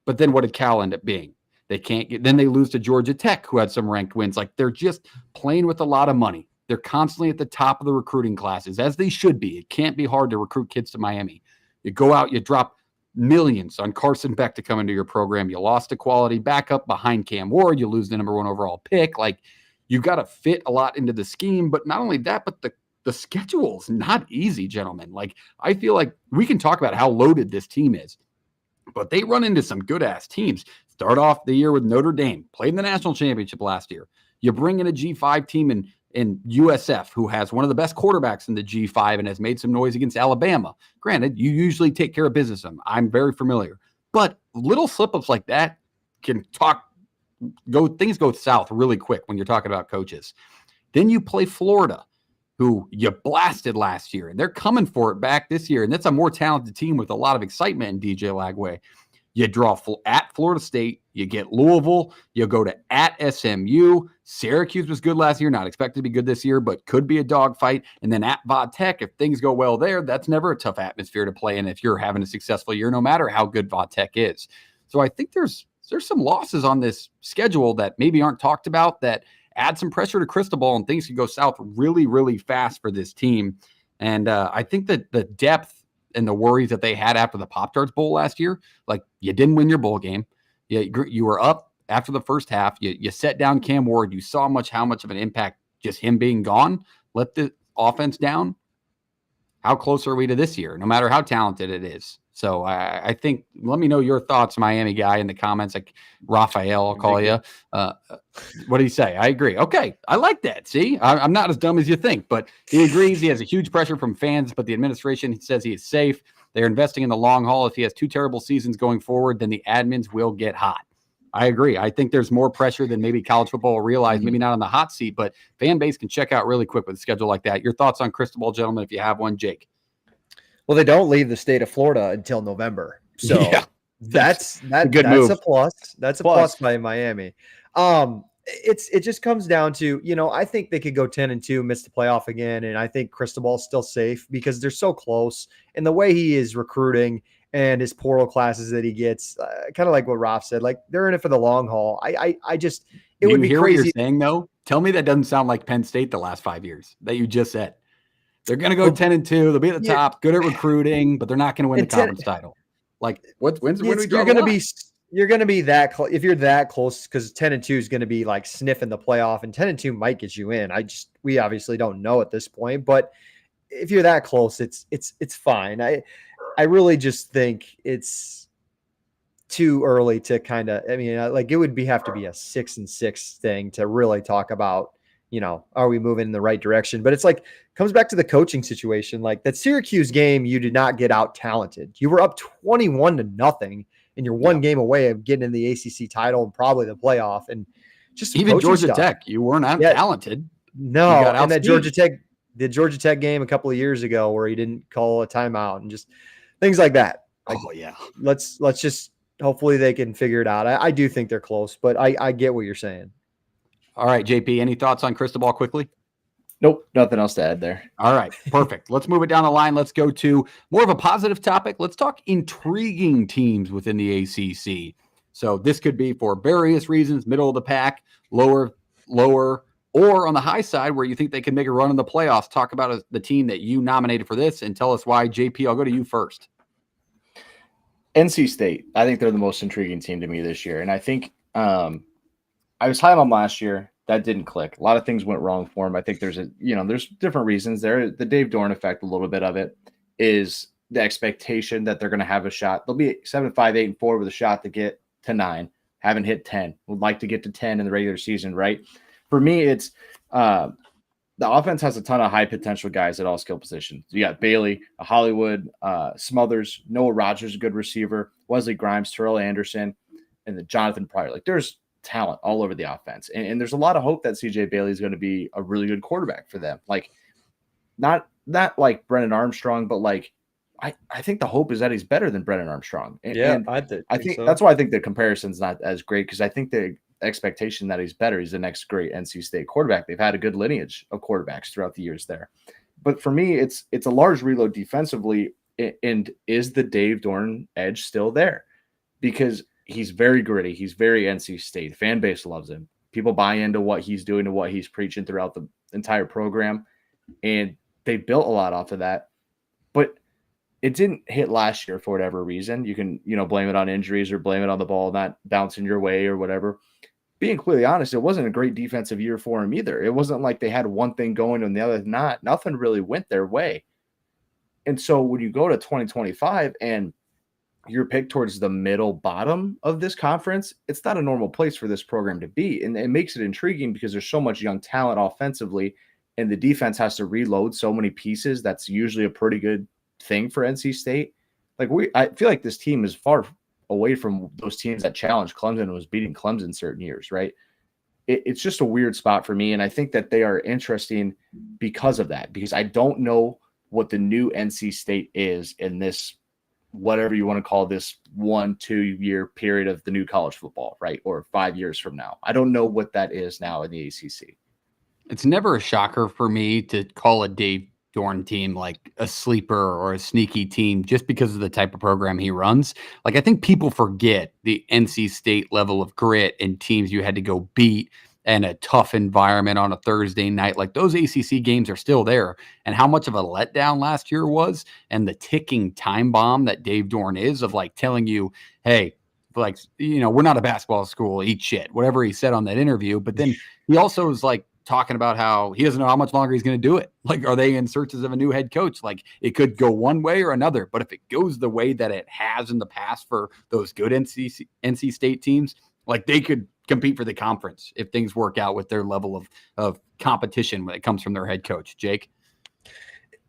But then what did Cal end up being? They can't get, then they lose to Georgia Tech, who had some ranked wins. They're just playing with a lot of money. They're constantly at the top of the recruiting classes, as they should be. It can't be hard to recruit kids to Miami. You go out, you drop millions on Carson Beck to come into your program. You lost a quality backup behind Cam Ward. You lose the number 1 overall pick. Like, you got to fit a lot into the scheme. But not only that, but the schedule's not easy, gentlemen. Like, I feel like we can talk about how loaded this team is, but they run into some good-ass teams. Start off the year with Notre Dame, played in the national championship last year. You bring in a G5 team in USF, who has one of the best quarterbacks in the G5 and has made some noise against Alabama. Granted, you usually take care of business. I'm very familiar. But little slip-ups like that can things go south really quick when you're talking about coaches. Then you play Florida, who you blasted last year, and they're coming for it back this year. And that's a more talented team with a lot of excitement in DJ Lagway. You draw at Florida State, you get Louisville, you go to at SMU. Syracuse was good last year, not expected to be good this year, but could be a dogfight. And then at Va Tech, if things go well there, that's never a tough atmosphere to play in if you're having a successful year, no matter how good Va Tech is. So I think there's some losses on this schedule that maybe aren't talked about that add some pressure to Cristobal, and things could go south really, really fast for this team. And I think that the depth and the worries that they had after the Pop-Tarts Bowl last year, like, you didn't win your bowl game. You were up after the first half. You set down Cam Ward. You saw how much of an impact just him being gone let the offense down. How close are we to this year, no matter how talented it is? So I think, let me know your thoughts, Miami guy, in the comments. Like Raphael, I'll call you. What do you say? I agree. Okay, I like that. See, I'm not as dumb as you think, but he agrees. He has a huge pressure from fans, but the administration says he is safe. They're investing in the long haul. If he has 2 terrible seasons going forward, then the admins will get hot. I agree. I think there's more pressure than maybe college football will realize, maybe not on the hot seat, but fan base can check out really quick with a schedule like that. Your thoughts on Cristobal, gentlemen, if you have one, Jake? Well, they don't leave the state of Florida until November. So yeah, that's good move. a plus. That's a plus by Miami. It just comes down to, I think they could go 10-2, miss the playoff again. And I think Cristobal's still safe because they're so close, and the way he is recruiting and his portal classes that he gets, kind of like what Raf said, like, they're in it for the long haul. It would be crazy. What you're saying, though? Tell me that doesn't sound like Penn State the last 5 years that you just said. They're going to go 10-2. They'll be at the top, good at recruiting, but they're not going to win the conference title. Like, when we draw the line? You're going to be that close. If you're that close, because 10-2 is going to be like sniffing the playoff, and 10-2 might get you in. We obviously don't know at this point, but if you're that close, it's fine. I really just think it's too early to kind of, it would have to be a 6-6 thing to really talk about, are we moving in the right direction? But it's like, comes back to the coaching situation. Like, that Syracuse game, you did not get out talented. You were up 21-0, and you're one game away of getting in the ACC title and probably the playoff. And just even Georgia Tech, you weren't out talented. No, and that the Georgia Tech game a couple of years ago where he didn't call a timeout and just things like that. Like, let's just hopefully they can figure it out. I do think they're close, but I get what you're saying. All right, JP, any thoughts on Cristobal quickly? Nope, nothing else to add there. All right, perfect. Let's move it down the line. Let's go to more of a positive topic. Let's talk intriguing teams within the ACC. So this could be for various reasons, middle of the pack, lower, or on the high side where you think they can make a run in the playoffs. Talk about the team that you nominated for this and tell us why. JP, I'll go to you first. NC State. I think they're the most intriguing team to me this year. And I think I was high on them last year. That didn't click. A lot of things went wrong for him. I think there's different reasons there. The Dave Dorn effect, a little bit of it is the expectation that they're going to have a shot. They'll be 7-5, 8-4 with a shot to get to 9. Haven't hit 10. Would like to get to 10 in the regular season, right? For me, it's the offense has a ton of high potential guys at all skill positions. You got Bailey, Hollywood, Smothers, Noah Rogers, a good receiver, Wesley Grimes, Terrell Anderson, and the Jonathan Pryor. Like, there's talent all over the offense. And there's a lot of hope that CJ Bailey is going to be a really good quarterback for them. Like, not like Brennan Armstrong, but like, I think the hope is that he's better than Brennan Armstrong. And I think so. That's why I think the comparison's not as great, because I think the expectation that he's better. He's the next great NC State quarterback. They've had a good lineage of quarterbacks throughout the years there. But for me, it's a large reload defensively. And is the Dave Dorn edge still there? Because he's very gritty. He's very NC State. Fan base loves him. People buy into what he's doing and what he's preaching throughout entire program, and they built a lot off of that. But it didn't hit last year for whatever reason. You can, blame it on injuries or blame it on the ball not bouncing your way or whatever. Being completely honest, it wasn't a great defensive year for him either. It wasn't like they had one thing going and the other not. Nothing really went their way. And so when you go to 2025 and you're picked towards the middle bottom of this conference, it's not a normal place for this program to be. And it makes it intriguing because there's so much young talent offensively, and the defense has to reload so many pieces. That's usually a pretty good thing for NC State. I feel like this team is far away from those teams that challenged Clemson and was beating Clemson certain years, right? It's just a weird spot for me. And I think that they are interesting because of that, because I don't know what the new NC State is in this, whatever you want to call this 1-2 year period of the new college football, right? Or 5 years from now. I don't know what that is now in the ACC. It's never a shocker for me to call a Dave Dorn team like a sleeper or a sneaky team just because of the type of program he runs. I think people forget the NC State level of grit and teams you had to go beat and a tough environment on a Thursday night. Those ACC games are still there, and how much of a letdown last year was, and the ticking time bomb that Dave Dorn is of telling you, hey, we're not a basketball school, eat shit, whatever he said on that interview. But then he also is talking about how he doesn't know how much longer he's going to do it. Are they in searches of a new head coach? It could go one way or another, but if it goes the way that it has in the past for those good NC State teams, they could compete for the conference if things work out with their level of competition when it comes from their head coach. Jake?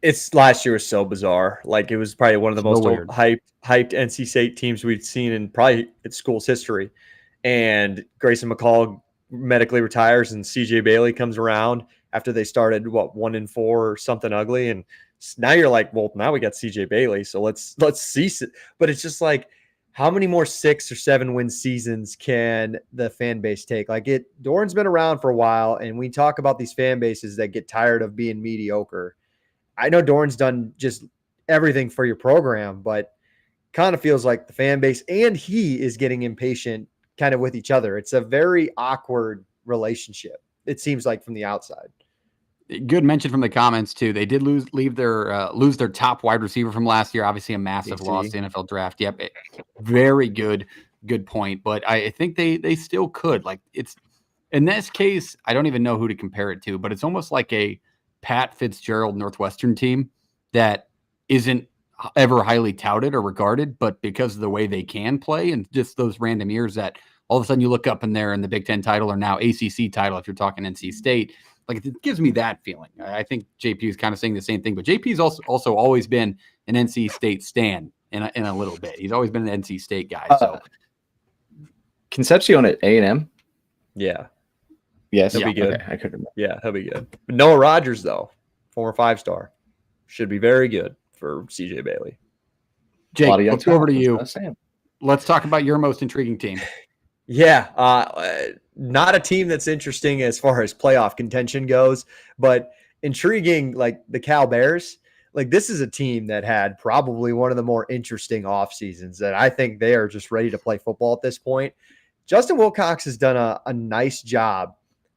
It's last year was so bizarre. It was probably one of the most weird. hyped NC State teams we've seen in probably its school's history. And Grayson McCall medically retires, and CJ Bailey comes around after they started 1-4 or something ugly, and now you're well, now we got CJ Bailey, so let's cease it. But it's just how many more 6 or 7 win seasons can the fan base take? Dorn's been around for a while, and we talk about these fan bases that get tired of being mediocre. I know Dorn's done just everything for your program, but kind of feels like the fan base and he is getting impatient kind of with each other. It's a very awkward relationship, it seems like, from the outside. Good mention from the comments too. They did lose their top wide receiver from last year. Obviously a massive loss to the NFL draft. Yep. Very good point. But I think they still could. It's in this case, I don't even know who to compare it to, but it's almost like a Pat Fitzgerald Northwestern team that isn't ever highly touted or regarded, but because of the way they can play and just those random years that all of a sudden you look up and they're in the Big Ten title or now ACC title if you're talking NC State. It gives me that feeling. I think JP is kind of saying the same thing, but JP's also always been an NC State stan in a little bit. He's always been an NC State guy. So Concepcion at A&M? Yeah. Yes. He'll be good. Okay, I couldn't remember. Yeah, he'll be good. But Noah Rogers, though, former 5-star, should be very good for CJ Bailey. Jake, let's go over to you. Let's talk about your most intriguing team. Yeah, not a team that's interesting as far as playoff contention goes, but intriguing the Cal Bears. This is a team that had probably one of the more interesting off seasons that I think they are just ready to play football at this point. Justin Wilcox has done a nice job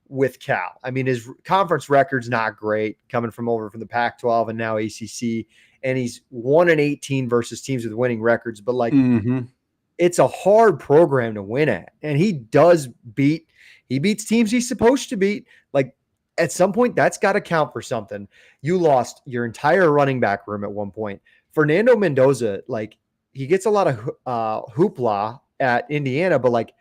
with Cal. I mean, his conference record's not great, coming from the Pac-12 and now ACC, and he's 1-18 versus teams with winning records, but it's a hard program to win at. And he beats teams he's supposed to beat. At some point, that's got to count for something. You lost your entire running back room at one point. Fernando Mendoza, he gets a lot of hoopla at Indiana, but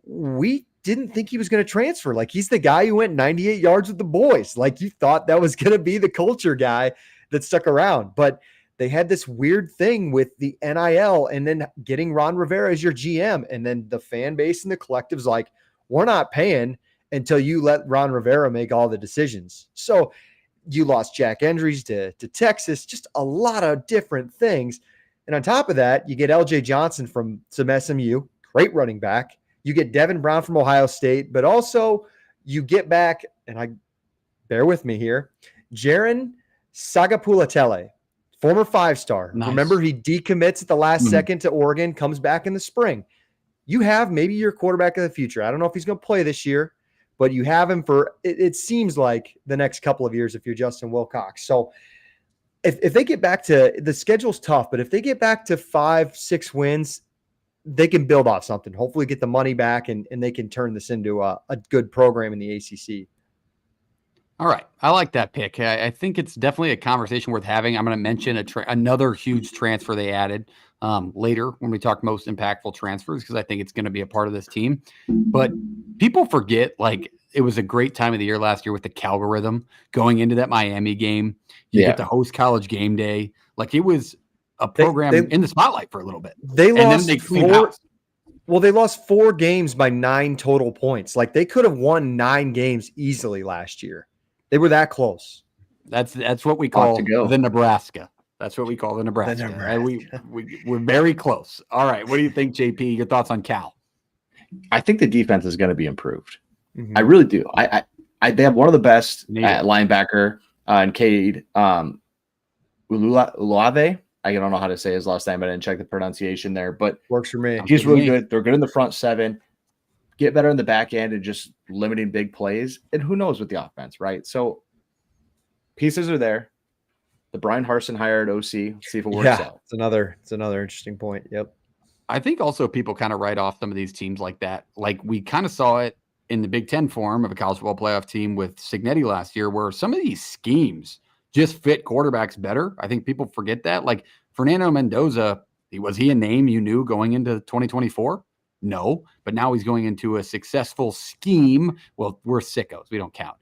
we didn't think he was going to transfer. He's the guy who went 98 yards with the boys. You thought that was going to be the culture guy that stuck around. But they had this weird thing with the NIL and then getting Ron Rivera as your GM. And then the fan base and the collective's we're not paying until you let Ron Rivera make all the decisions. So you lost Jack Endries to Texas, just a lot of different things. And on top of that, you get LJ Johnson from some SMU, great running back. You get Devin Brown from Ohio State, but also you get back, and bear with me here, Jaron Sagapulatele, former 5-star. Nice. Remember, he decommits at the last second to Oregon, comes back in the spring. You have maybe your quarterback of the future. I don't know if he's going to play this year, but you have him for, it seems like the next couple of years if you're Justin Wilcox. So if they get back to, the schedule's tough, but if they get back to 5-6 wins, they can build off something, hopefully get the money back, and they can turn this into a good program in the ACC. All right. I like that pick. I think it's definitely a conversation worth having. I'm going to mention another huge transfer they added later when we talk most impactful transfers, because I think it's going to be a part of this team. But people forget, like, it was a great time of the year last year with the Calgorithm going into that Miami game. You get to host College Game Day. Like, it was a program in the spotlight for a little bit. They lost then they cleaned house. Well, they lost 4 games by 9 total points. Like, they could have won 9 games easily last year. They were that close. That's what we call the Nebraska. That's what we call the Nebraska. We're very close. All right. What do you think, JP? Your thoughts on Cal? I think the defense is going to be improved. I really do. They have one of the best at linebacker and Cade Ulave. I don't know how to say his last name. I didn't check the pronunciation there, but works for me. He's really good. They're good in the front 7. Get better in the back end and just limiting big plays. And who knows with the offense, right? So pieces are there. The Brian Harsin hired OC. See if it works out. It's another interesting point. Yep. I think also people kind of write off some of these teams like that. Like, we kind of saw it in the Big Ten form of a college football playoff team with Cignetti last year, where some of these schemes just fit quarterbacks better. I think people forget that. Like, Fernando Mendoza, was he a name you knew going into 2024? No, but now he's going into a successful scheme. Well, we're sickos. We don't count.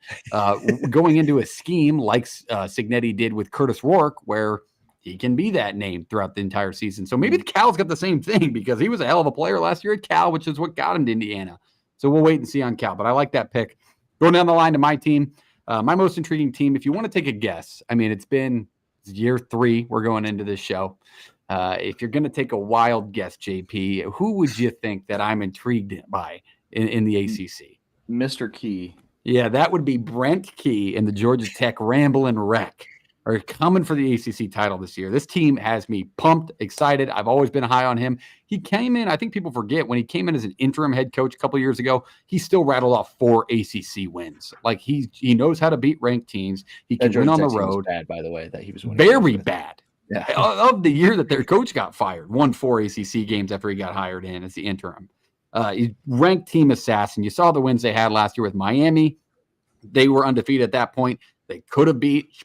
Going into a scheme like Cignetti did with Curtis Rourke, where he can be that name throughout the entire season. So maybe the Cal's got the same thing, because he was a hell of a player last year at Cal, which is what got him to Indiana. So we'll wait and see on Cal. But I like that pick. Going down the line to my team, my most intriguing team, if you want to take a guess, I mean, it's year 3. We're going into this show. If you're going to take a wild guess, JP, who would you think that I'm intrigued by in the ACC? Mr. Key. Yeah, that would be Brent Key and the Georgia Tech Ramblin' Wreck are coming for the ACC title this year. This team has me pumped, excited. I've always been high on him. He came in, I think people forget, when he came in as an interim head coach a couple years ago, he still rattled off 4 ACC wins. Like, he knows how to beat ranked teams. He can win on the road. Bad, by the way, that he was winning. Very bad. Yeah. Of the year that their coach got fired, won 4 ACC games after he got hired in as the interim. He's ranked team assassin. You saw the wins they had last year with Miami. They were undefeated at that point. They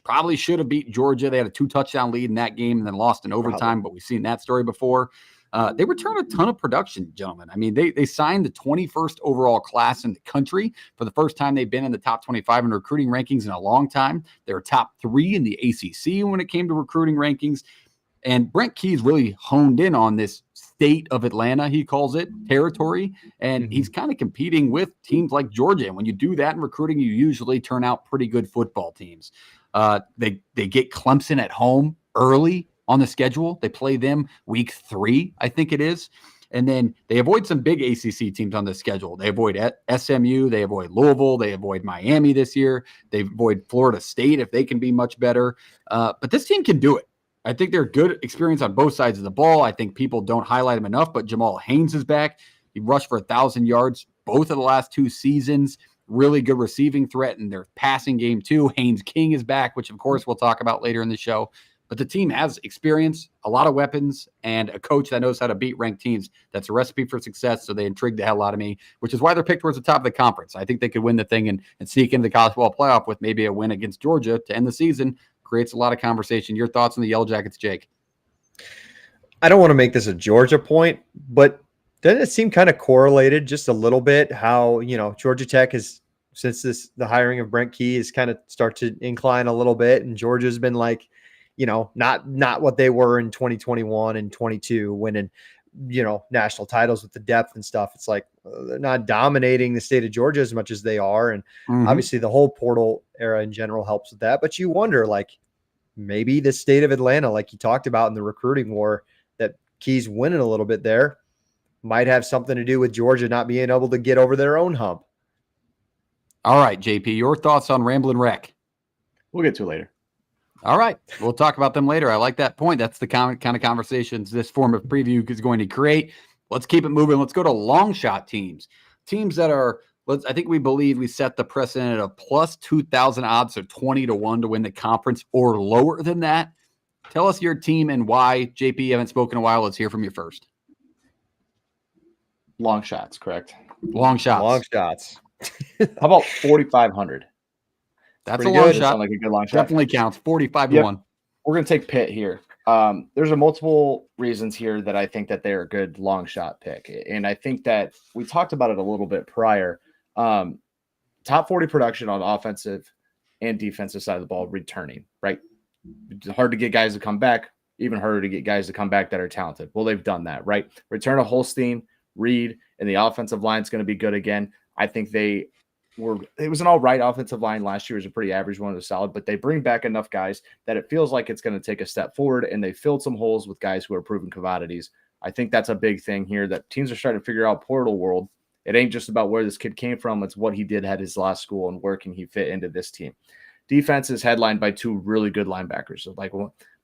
probably should have beat Georgia. They had a 2-touchdown lead in that game and then lost in overtime, but we've seen that story before. They returned a ton of production, gentlemen. I mean, they signed the 21st overall class in the country. For the first time, they've been in the top 25 in recruiting rankings in a long time. They were top 3 in the ACC when it came to recruiting rankings. And Brent Key's really honed in on this state of Atlanta, he calls it, territory. And he's kind of competing with teams like Georgia. And when you do that in recruiting, you usually turn out pretty good football teams. They get Clemson at home early on the schedule. They play them week 3, I think it is. And then they avoid some big ACC teams on the schedule. They avoid SMU. They avoid Louisville. They avoid Miami this year. They avoid Florida State if they can be much better. But this team can do it. I think they're good experience on both sides of the ball. I think people don't highlight him enough, but Jamal Haynes is back. He rushed for 1,000 yards both of the last 2 seasons. Really good receiving threat in their passing game too. Haynes King is back, which of course we'll talk about later in the show. But the team has experience, a lot of weapons, and a coach that knows how to beat ranked teams. That's a recipe for success, so they intrigued the hell out of me, which is why they're picked towards the top of the conference. I think they could win the thing and sneak into the college football playoff with maybe a win against Georgia to end the season. Creates a lot of conversation. Your thoughts on the Yellow Jackets, Jake? I don't want to make this a Georgia point, but doesn't it seem kind of correlated just a little bit how, Georgia Tech is, since the hiring of Brent Key is kind of start to incline a little bit, and Georgia's been like, not what they were in 2021 and 22, winning, national titles with the depth and stuff. It's like they're not dominating the state of Georgia as much as they are. And obviously the whole portal era in general helps with that. But you wonder, like, maybe the state of Atlanta, like you talked about in the recruiting war, that Key's winning a little bit there, might have something to do with Georgia not being able to get over their own hump. All right, JP, your thoughts on Ramblin' Wreck? We'll get to it later. All right. We'll talk about them later. I like that point. That's the kind of conversations this form of preview is going to create. Let's keep it moving. Let's go to long shot teams that are I think we believe we set the precedent of plus 2,000 odds, so 20-1 to win the conference or lower than that. Tell us your team and why. JP, you haven't spoken in a while. Let's hear from you first. Long shots, correct? Long shots. Long shots. How about 4,500? That's pretty a long good. shot. Sound like a good long shot. Definitely counts. 45-1. We're going to take Pitt here. There's a multiple reasons here that I think that they're a good long shot pick. And I think that we talked about it a little bit prior. Top 40 production on offensive and defensive side of the ball returning, right? It's hard to get guys to come back, even harder to get guys to come back that are talented. Well, they've done that, right? Return of Holstein, Reed, and the offensive line is going to be good again. I think it was an all right offensive line last year. It was a pretty average one. It was solid, but they bring back enough guys that it feels like it's going to take a step forward, and they filled some holes with guys who are proven commodities. I think that's a big thing here that teams are starting to figure out portal world. It ain't just about where this kid came from. It's what he did at his last school and where can he fit into this team. Defense is headlined by two really good linebackers. So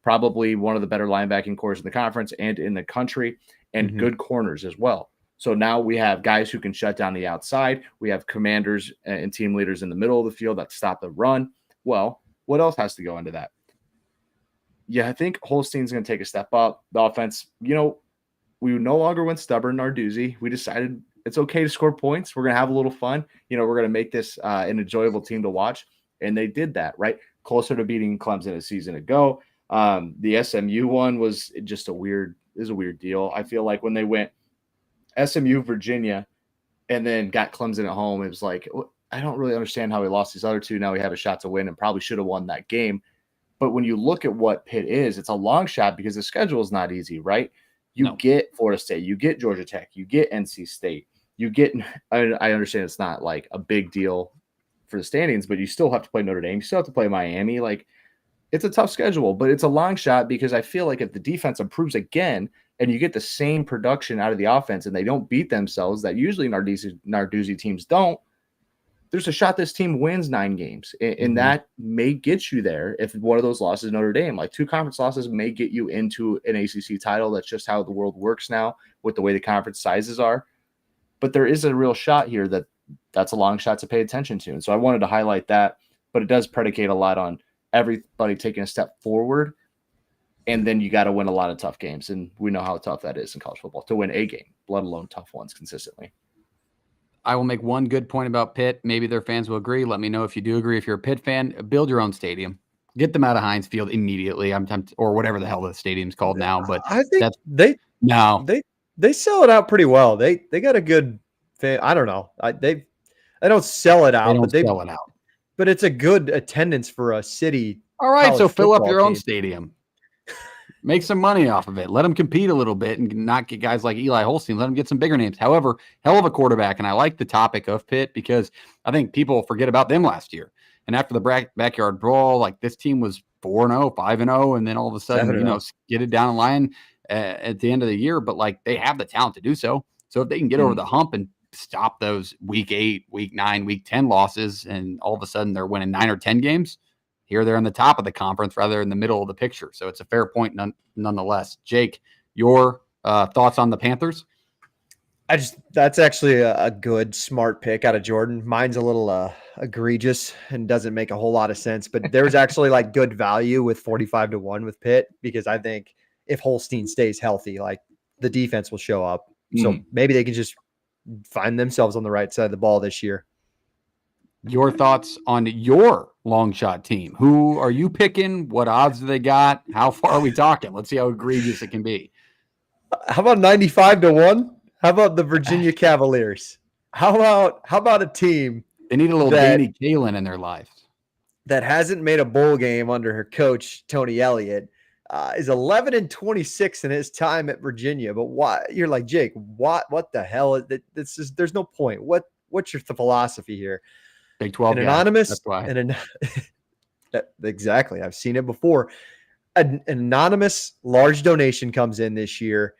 probably one of the better linebacking cores in the conference and in the country, and good corners as well. So now we have guys who can shut down the outside. We have commanders and team leaders in the middle of the field that stop the run. Well, what else has to go into that? Yeah, I think Holstein's going to take a step up. The offense, we no longer went stubborn Narduzzi. We decided it's okay to score points. We're going to have a little fun. We're going to make this an enjoyable team to watch. And they did that, right? Closer to beating Clemson a season ago. The SMU one was just a weird deal. I feel like when they went SMU, Virginia, and then got Clemson at home, it was like, I don't really understand how we lost these other two. Now we have a shot to win and probably should have won that game. But when you look at what Pitt is, it's a long shot because the schedule is not easy, right? You get Florida State, you get Georgia Tech, you get NC State, you get – I understand it's not like a big deal for the standings, but you still have to play Notre Dame. You still have to play Miami. Like, it's a tough schedule, but it's a long shot because I feel like if the defense improves again and you get the same production out of the offense and they don't beat themselves, that usually Narduzzi teams don't, there's a shot this team wins 9 games. And that may get you there if one of those losses Notre Dame. Like 2 conference losses may get you into an ACC title. That's just how the world works now with the way the conference sizes are. But there is a real shot here that's a long shot to pay attention to. And so I wanted to highlight that, but it does predicate a lot on everybody taking a step forward. And then you got to win a lot of tough games. And we know how tough that is in college football to win a game, let alone tough ones consistently. I will make one good point about Pitt. Maybe their fans will agree. Let me know if you do agree. If you're a Pitt fan, build your own stadium. Get them out of Heinz Field immediately. Or whatever the hell the stadium's called now. But I think they sell it out pretty well. They got a good fan. I don't know. They don't sell it out. They sell it out. But it's a good attendance for a city. All right, so fill up your own stadium. Make some money off of it. Let them compete a little bit and not get guys like Eli Holstein. Let them get some bigger names. However, hell of a quarterback. And I like the topic of Pitt because I think people forget about them last year. And after the backyard brawl, like this team was 4-0, 5-0, and then all of a sudden, skidded down the line at the end of the year. But like they have the talent to do so. So if they can get over the hump and stop those week 8, week 9, week 10 losses, and all of a sudden they're winning 9 or 10 games, here they're in the top of the conference rather in the middle of the picture. So it's a fair point nonetheless. Jake, your thoughts on the Panthers? That's actually a good, smart pick out of Jordan. Mine's a little egregious and doesn't make a whole lot of sense, but there's actually like good value with 45-1 with Pitt because I think if Holstein stays healthy, like the defense will show up. So maybe they can just find themselves on the right side of the ball this year. Your thoughts on your long shot team? Who are you picking? What odds do they got? How far are we talking? Let's see how egregious it can be. How about 95-1? How about the Virginia Cavaliers? How about a team? They need a little Danny Kaelin in their lives. That hasn't made a bowl game under her coach, Tony Elliott, is 11-26 in his time at Virginia. But why? You're like, Jake, what the hell? This is, there's no point. What's your philosophy here? Big 12 an anonymous. That's why. Exactly. I've seen it before. An anonymous large donation comes in this year.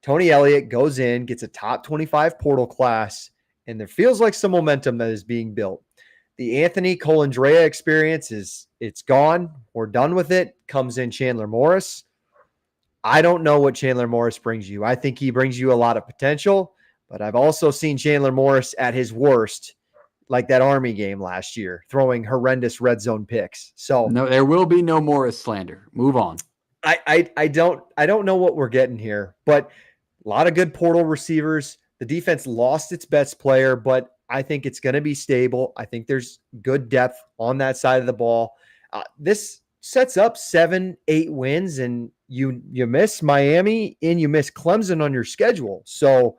Tony Elliott goes in, gets a top 25 portal class, and there feels like some momentum that is being built. The Anthony Colandrea experience it's gone. We're done with it. Comes in Chandler Morris. I don't know what Chandler Morris brings you. I think he brings you a lot of potential, but I've also seen Chandler Morris at his worst, like that Army game last year, throwing horrendous red zone picks. So no, there will be no Morris slander. Move on. I don't know what we're getting here, but a lot of good portal receivers. The defense lost its best player, but I think it's going to be stable. I think there's good depth on that side of the ball. This sets up 7-8 wins, and you miss Miami and you miss Clemson on your schedule. So,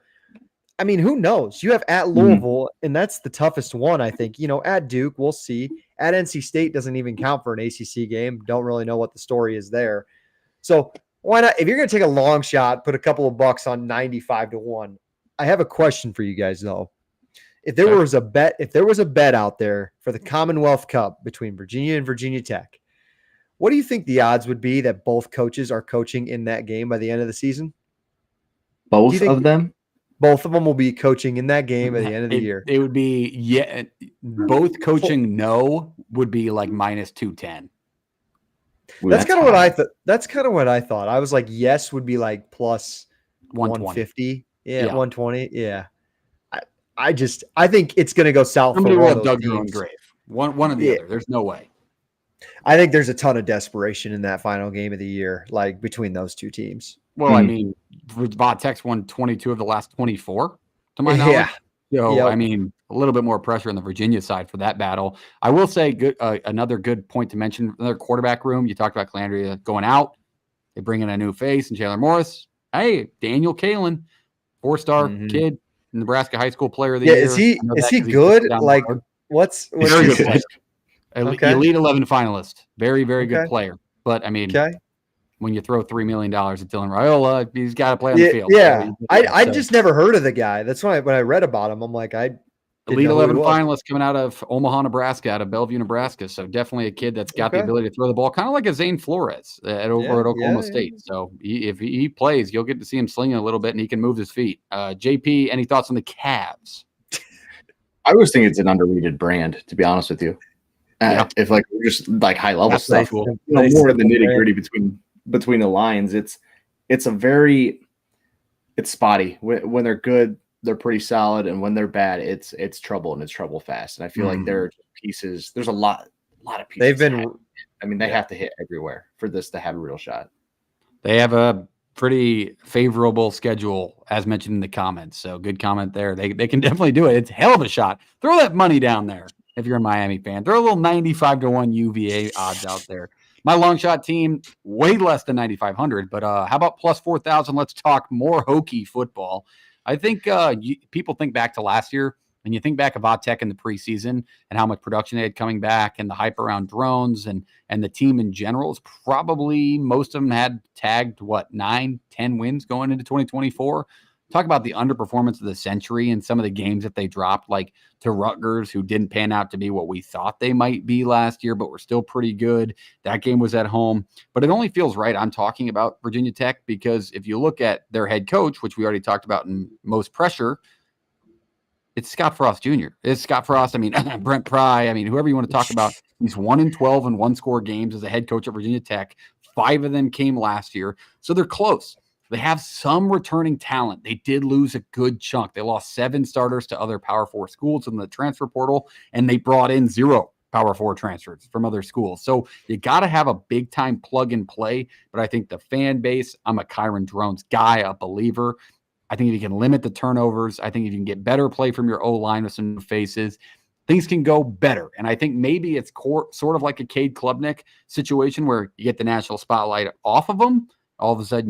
I mean, who knows? You have at Louisville, and that's the toughest one, I think. At Duke, we'll see. At NC State doesn't even count for an ACC game. Don't really know what the story is there. So why not? If you're going to take a long shot, put a couple of bucks on 95-1. I have a question for you guys, though. If there was a bet out there for the Commonwealth Cup between Virginia and Virginia Tech, what do you think the odds would be that both coaches are coaching in that game by the end of the season? Both of them? Both of them will be coaching in that game at the end of the year. It would be, both coaching would be like minus 210. That's kind of what I thought. That's kind of what I thought. I was like, yes would be like plus 150. Yeah, 120. Yeah. I think it's going to go south. Somebody will have dug their own grave. One or the other. There's no way. I think there's a ton of desperation in that final game of the year, like between those two teams. Well, I mean, Tech's won 22 of the last 24, to my knowledge. Yeah. So, I mean, a little bit more pressure on the Virginia side for that battle. I will say another good point to mention, another quarterback room. You talked about Calandria going out. They bring in a new face and Chandler Morris. Hey, Daniel Kalen, 4-star kid, Nebraska high school player of the year. Is he good? Like, what's very good player. Okay. Elite 11 finalist. Very, very good player. But, I mean, okay. When you throw $3 million at Dylan Raiola, he's got to play on the field. Yeah, so I just never heard of the guy. That's why when I read about him, I'm like, Elite 11 finalist coming out of Omaha, Nebraska, out of Bellevue, Nebraska. So definitely a kid that's got the ability to throw the ball, kind of like a Zane Flores over at Oklahoma State. So if he plays, you'll get to see him slinging a little bit, and he can move his feet. JP, any thoughts on the Cavs? I always think it's an underrated brand, to be honest with you. If like we're just like high level stuff, cool. More of the nitty gritty between the lines. It's spotty. When they're good, they're pretty solid, and when they're bad, it's trouble, and it's trouble fast. And I feel like there are pieces. There's a lot of pieces. They've been. They have to hit everywhere for this to have a real shot. They have a pretty favorable schedule, as mentioned in the comments. So good comment there. They can definitely do it. It's a hell of a shot. Throw that money down there if you're a Miami fan. Throw a little 95-1 UVA odds out there. My long shot team, way less than 9,500, but how about plus 4,000? Let's talk more Hokie football. I think people think back to last year, and you think back of Tech in the preseason and how much production they had coming back and the hype around drones and the team in general is probably most of them had tagged, 9-10 wins going into 2024. Talk about the underperformance of the century and some of the games that they dropped, like to Rutgers, who didn't pan out to be what we thought they might be last year, but were still pretty good. That game was at home, but it only feels right. I'm talking about Virginia Tech because if you look at their head coach, which we already talked about in most pressure, it's Scott Frost Jr. It's Scott Frost. I mean, Brent Pry. I mean, whoever you want to talk about. He's 1-12 in one-score games as a head coach at Virginia Tech. 5 of them came last year, so they're close. They have some returning talent. They did lose a good chunk. They lost 7 starters to other Power 4 schools in the transfer portal, and they brought in 0 Power 4 transfers from other schools. So you got to have a big-time plug-and-play, but I think the fan base, I'm a Kyron Drones guy, a believer. I think if you can limit the turnovers, I think if you can get better play from your O-line with some new faces, things can go better. And I think maybe it's sort of like a Cade Klubnik situation where you get the national spotlight off of them. All of a sudden,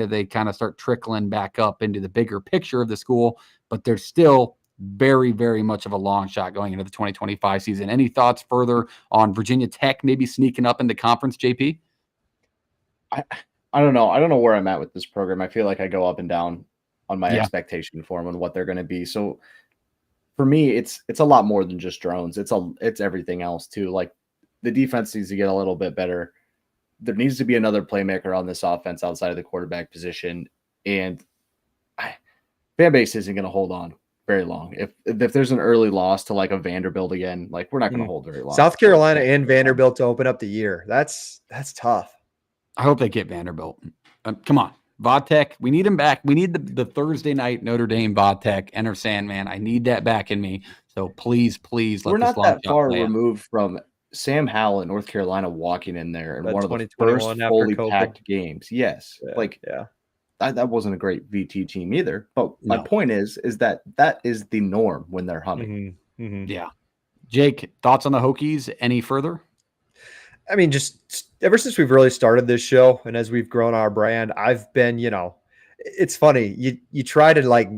they kind of start trickling back up into the bigger picture of the school, but they're still very, very much of a long shot going into the 2025 season. Any thoughts further on Virginia Tech maybe sneaking up into conference, JP? I don't know. I don't know where I'm at with this program. I feel like I go up and down on my expectation for them and what they're going to be. So for me, it's a lot more than just drones. It's everything else too. Like the defense needs to get a little bit better. There needs to be another playmaker on this offense outside of the quarterback position. And fan base isn't going to hold on very long. If there's an early loss to like a Vanderbilt again, like we're not going to hold very long. South Carolina and Vanderbilt to open up the year. That's tough. I hope they get Vanderbilt. Come on. Vatek, we need him back. We need the Thursday night Notre Dame Vatek, Enter Sandman. I need that back in me. So please, let We're this not long that shot far play out. removed from Sam Howell in North Carolina walking in there in That one of the 2021 first after fully COVID. packed games. Yes. Yeah. That wasn't a great VT team either. But my No. point is that is the norm when they're humming. Yeah. Jake, thoughts on the Hokies any further? I mean, just ever since we've really started this show and as we've grown our brand, I've been, it's funny. You try to like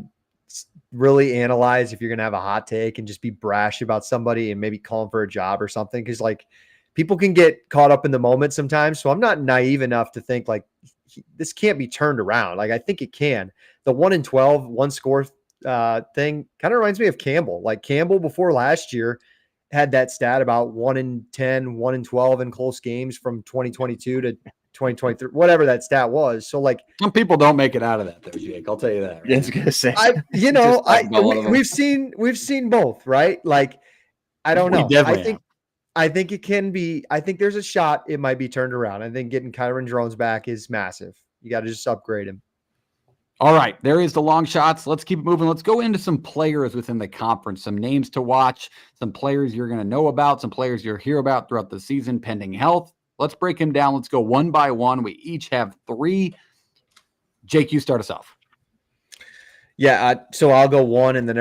really analyze if you're going to have a hot take and just be brash about somebody and maybe call them for a job or something. Cause like people can get caught up in the moment sometimes. So I'm not naive enough to think like this can't be turned around. Like I think it can. The 1-12, one score thing kind of reminds me of Campbell. Like Campbell before last year had that stat about 1-10, 1-12 in close games from 2022 to 2023, whatever that stat was. So like some people don't make it out of that though, Jake. I'll tell you that. Right? I was gonna say, we've seen both, right? Like, I don't know. I think it can be. I think there's a shot it might be turned around. I think getting Kyron Drones back is massive. You got to just upgrade him. All right, there is the long shots. Let's keep it moving. Let's go into some players within the conference, some names to watch, some players you're going to know about, some players you'll hear about throughout the season pending health. Let's break them down. Let's go one by one. We each have 3. Jake, you start us off. Yeah, so I'll go one, and then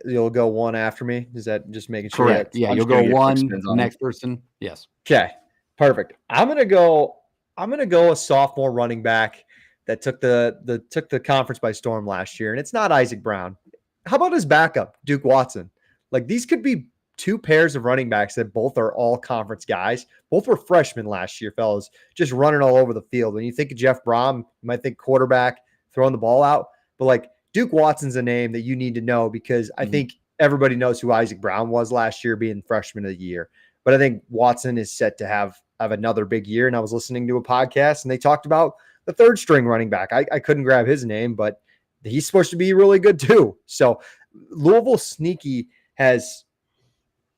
you'll go one after me. Is that just making sure? Correct. Yeah, you'll go one. Next person. Yes. Okay. Perfect. I'm gonna go a sophomore running back that took the conference by storm last year, and it's not Isaac Brown. How about his backup, Duke Watson? Like these could be 2 pairs of running backs that both are all conference guys. Both were freshmen last year, fellas, just running all over the field. When you think of Jeff Brom, you might think quarterback throwing the ball out, but like Duke Watson's a name that you need to know because I think everybody knows who Isaac Brown was last year being freshman of the year. But I think Watson is set to have another big year. And I was listening to a podcast and they talked about the 3rd string running back. I couldn't grab his name, but he's supposed to be really good too. So Louisville sneaky has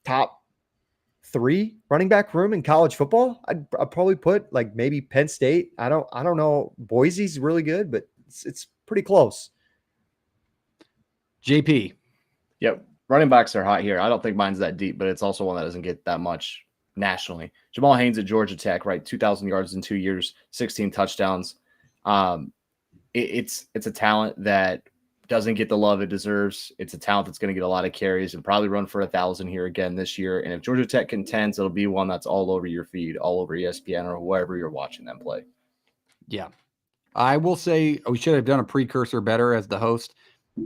top 3 running back room in college football. I'd probably put like maybe Penn State. I don't know. Boise's really good, but it's pretty close. JP. Yep. Running backs are hot here. I don't think mine's that deep, but it's also one that doesn't get that much nationally. Jamal Haynes at Georgia Tech, right? 2,000 yards in 2 years, 16 touchdowns. It's a talent that doesn't get the love it deserves. It's a talent that's going to get a lot of carries and probably run for 1,000 here again this year. And if Georgia Tech contends, it'll be one that's all over your feed, all over ESPN or wherever you're watching them play. Yeah. I will say we should have done a precursor better as the host.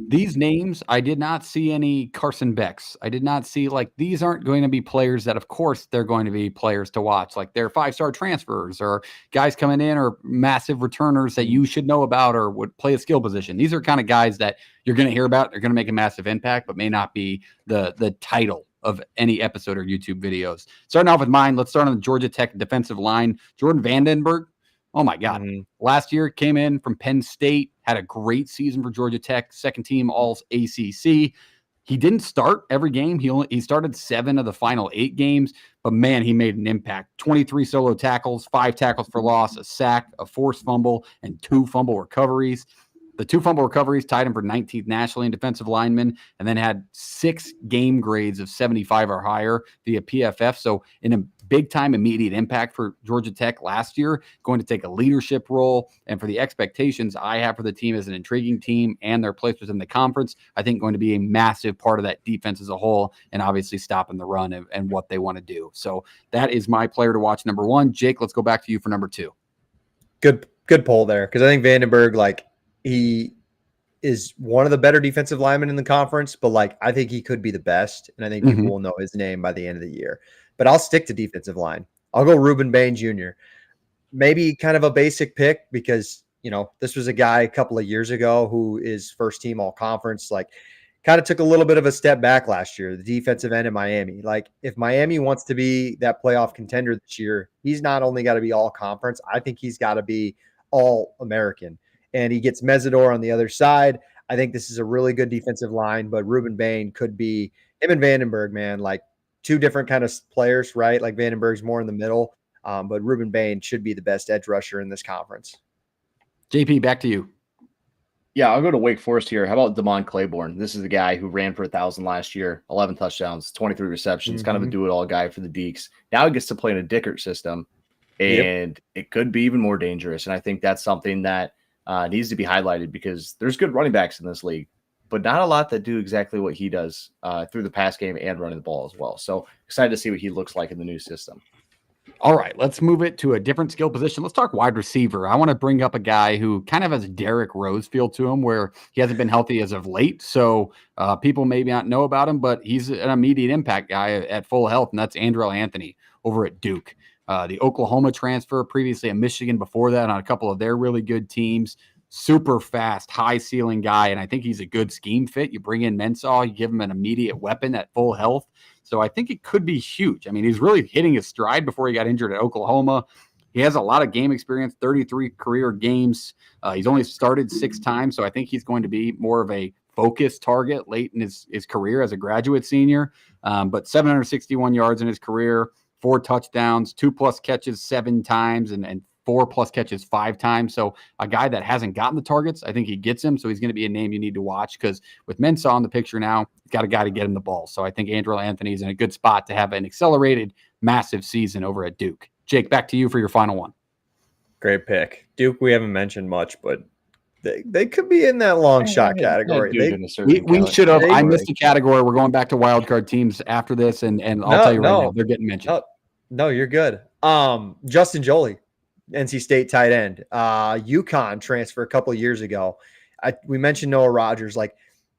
These names, I did not see any Carson Becks. I did not see these aren't going to be players that, of course, they're going to be players to watch. Like they're 5-star transfers or guys coming in or massive returners that you should know about or would play a skill position. These are kind of guys that you're going to hear about. They're going to make a massive impact, but may not be the title of any episode or YouTube videos. Starting off with mine, let's start on the Georgia Tech defensive line. Jordan Vandenberg. Oh my God. Last year came in from Penn State, had a great season for Georgia Tech, 2nd team all ACC. He didn't start every game. He started 7 of the final 8 games, but man, he made an impact. 23 solo tackles, 5 tackles for loss, a sack, a forced fumble, and 2 fumble recoveries. The 2 fumble recoveries tied him for 19th nationally in defensive linemen, and then had 6 game grades of 75 or higher via PFF. So in a big-time immediate impact for Georgia Tech last year, going to take a leadership role. And for the expectations I have for the team as an intriguing team and their place within the conference, I think going to be a massive part of that defense as a whole and obviously stopping the run and what they want to do. So that is my player to watch, number 1. Jake, let's go back to you for number 2. Good poll there because I think Vandenberg, he is one of the better defensive linemen in the conference, but I think he could be the best. And I think people will know his name by the end of the year. But I'll stick to defensive line. I'll go Ruben Bain Jr. Maybe kind of a basic pick because, this was a guy a couple of years ago who is 1st team all conference, kind of took a little bit of a step back last year, the defensive end in Miami. If Miami wants to be that playoff contender this year, he's not only got to be all conference, I think he's got to be all American. And he gets Mesidor on the other side. I think this is a really good defensive line, but Ruben Bain could be him and Vandenberg, man, 2 different kind of players, right? Vandenberg's more in the middle, but Ruben Bain should be the best edge rusher in this conference. JP, back to you. Yeah, I'll go to Wake Forest here. How about Damon Claiborne? This is the guy who ran for 1,000 last year, 11 touchdowns, 23 receptions, kind of a do-it-all guy for the Deacs. Now he gets to play in a Dickert system, and it could be even more dangerous. And I think that's something that needs to be highlighted because there's good running backs in this league, but not a lot that do exactly what he does through the pass game and running the ball as well. So excited to see what he looks like in the new system. All right, let's move it to a different skill position. Let's talk wide receiver. I want to bring up a guy who kind of has a Derrick Rose feel to him where he hasn't been healthy as of late. So people maybe not know about him, but he's an immediate impact guy at full health, and that's Andrew Anthony over at Duke. The Oklahoma transfer, previously at Michigan before that on a couple of their really good teams. Super fast, high ceiling guy, and I think he's a good scheme fit. You bring in Mensah, you give him an immediate weapon at full health. So I think it could be huge. I mean, he's really hitting his stride before he got injured at Oklahoma. He has a lot of game experience, 33 career games. He's only started 6 times, so I think he's going to be more of a focus target late in his career as a graduate senior. But 761 yards in his career, 4 touchdowns, 2+ catches 7 times, and 4+ catches 5 times. So a guy that hasn't gotten the targets, I think he gets him. So he's going to be a name you need to watch because with Mensah in the picture now, he's got a guy to get him the ball. So I think Andrew Anthony is in a good spot to have an accelerated, massive season over at Duke. Jake, back to you for your final one. Great pick. Duke, we haven't mentioned much, but they could be in that long shot category. We should have. I missed a category. We're going back to wild card teams after this, and I'll tell you right now, they're getting mentioned. No, you're good. Justin Joly, NC State tight end, UConn transfer a couple of years ago. We mentioned Noah Rogers. Like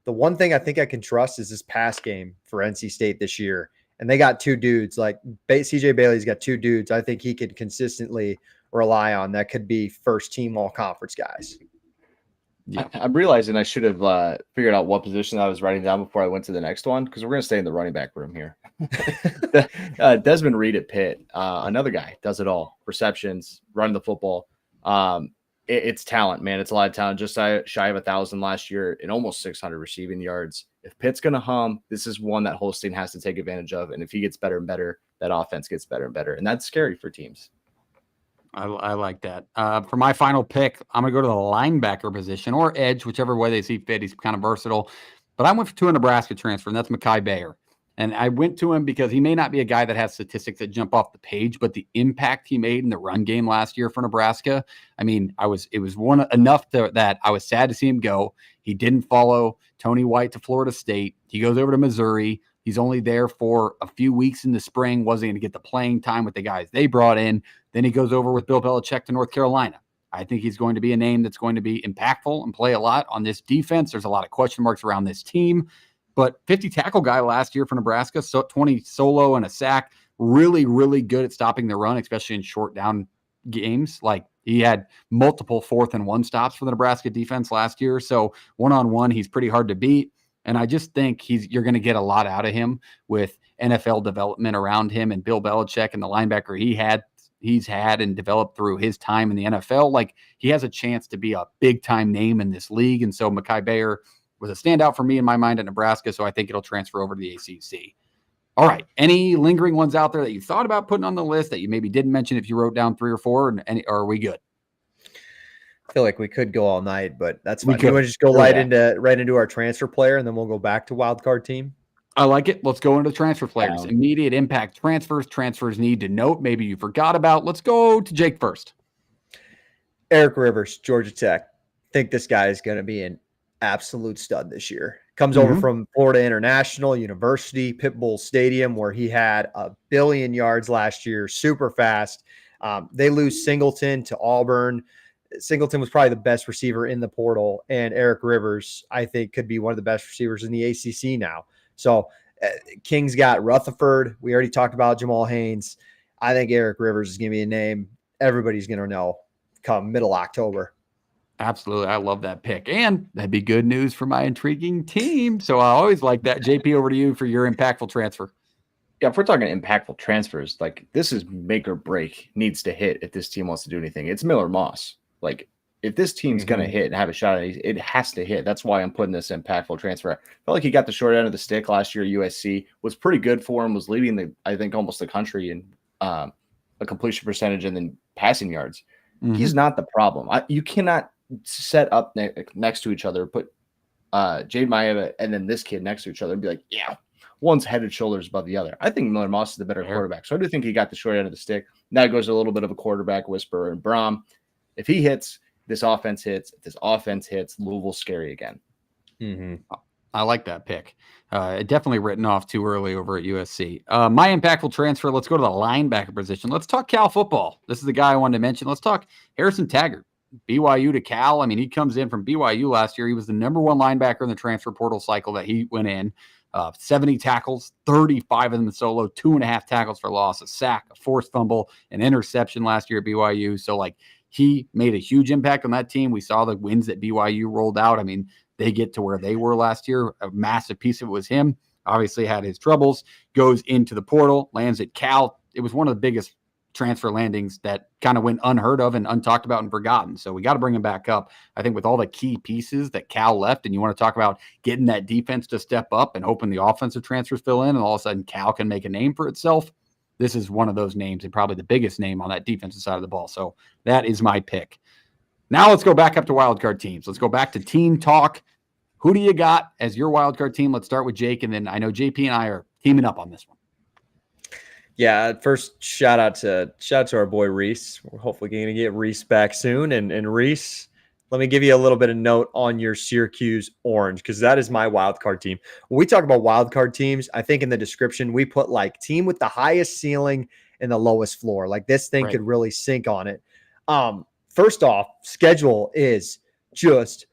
the one thing I think I can trust is this pass game for NC State this year. And they got 2 dudes like CJ Bailey's got 2 dudes. I think he could consistently rely on that could be first team all conference guys. Yeah, I'm realizing I should have figured out what position I was writing down before I went to the next one because we're going to stay in the running back room here. Desmond Reed at Pitt, another guy, does it all. Receptions, running the football. It's talent, man. It's a lot of talent. Just shy of 1,000 last year and almost 600 receiving yards. If Pitt's going to hum, this is one that Holstein has to take advantage of. And if he gets better and better, that offense gets better and better. And that's scary for teams. I like that. For my final pick, I'm going to go to the linebacker position or edge, whichever way they see fit. He's kind of versatile. But I went to a Nebraska transfer, and that's Mekhi Bayer. And I went to him because he may not be a guy that has statistics that jump off the page, but the impact he made in the run game last year for Nebraska, I mean, it was one enough that I was sad to see him go. He didn't follow Tony White to Florida State. He goes over to Missouri. He's only there for a few weeks in the spring, wasn't going to get the playing time with the guys they brought in. Then he goes over with Bill Belichick to North Carolina. I think he's going to be a name that's going to be impactful and play a lot on this defense. There's a lot of question marks around this team. But 50 tackle guy last year for Nebraska, so 20 solo and a sack, really, really good at stopping the run, especially in short down games. Like he had multiple 4th and 1 stops for the Nebraska defense last year. So one-on-one, he's pretty hard to beat. And I just think you're going to get a lot out of him with NFL development around him and Bill Belichick and the linebacker he's had and developed through his time in the NFL. Like he has a chance to be a big time name in this league. And so Mekhi Bayer was a standout for me in my mind at Nebraska. So I think it'll transfer over to the ACC. All right. Any lingering ones out there that you thought about putting on the list that you maybe didn't mention if you wrote down 3 or 4 or are we good? I feel like we could go all night, but that's fine. You want to just go right into our transfer player and then we'll go back to wild card team? I like it. Let's go into transfer players. Immediate impact transfers need to note. Maybe you forgot about. Let's go to Jake first. Eric Rivers, Georgia Tech. Think this guy is going to be an absolute stud this year. Comes over from Florida International University, Pitbull Stadium, where he had 1 billion yards last year. Super fast. They lose Singleton to Auburn. Singleton was probably the best receiver in the portal, and Eric Rivers, I think, could be one of the best receivers in the ACC now. So King's got Rutherford. We already talked about Jamal Haynes. I think Eric Rivers is going to be a name everybody's going to know come middle October. Absolutely. I love that pick. And that'd be good news for my intriguing team. So I always like that. JP, over to you for your impactful transfer. Yeah, if we're talking impactful transfers, like this is make or break needs to hit if this team wants to do anything. It's Miller Moss. Like if this team's going to hit and have a shot at it, it has to hit. That's why I'm putting this impactful transfer. I felt like he got the short end of the stick last year at USC, was pretty good for him, was leading I think almost the country in a completion percentage and then passing yards. He's not the problem. You cannot set up next to each other, put Jade Maeva and then this kid next to each other and be like, yeah, one's head and shoulders above the other. I think Miller Moss is the better quarterback. So I do think he got the short end of the stick. Now goes a little bit of a quarterback whisperer. And Braum, if he hits, this offense hits. If this offense hits, Louisville's scary again. Mm-hmm. I like that pick. Definitely written off too early over at USC. My impactful transfer, let's go to the linebacker position. Let's talk Cal football. This is the guy I wanted to mention. Let's talk Harrison Taggart. BYU to Cal. I mean, he comes in from BYU last year. He was the number one linebacker in the transfer portal cycle that he went in. 70 tackles, 35 of them solo, 2.5 tackles for loss, a sack, a forced fumble, an interception last year at BYU. So, like, he made a huge impact on that team. We saw the wins that BYU rolled out. I mean, they get to where they were last year. A massive piece of it was him. Obviously had his troubles, goes into the portal, lands at Cal. It was one of the biggest transfer landings that kind of went unheard of and untalked about and forgotten. So we got to bring him back up. I think with all the key pieces that Cal left, and you want to talk about getting that defense to step up and hoping the offensive transfers fill in, and all of a sudden Cal can make a name for itself. This is one of those names and probably the biggest name on that defensive side of the ball. So that is my pick. Now let's go back up to wildcard teams. Let's go back to team talk. Who do you got as your wildcard team? Let's start with Jake, and then I know JP and I are teaming up on this one. Yeah, first shout out to our boy Reese. We're hopefully going to get Reese back soon. And Reese, let me give you a little bit of note on your Syracuse Orange, because that is my wild card team. When we talk about wild card teams, I think in the description we put like team with the highest ceiling and the lowest floor. Like this thing could really sink on it. First off, schedule is just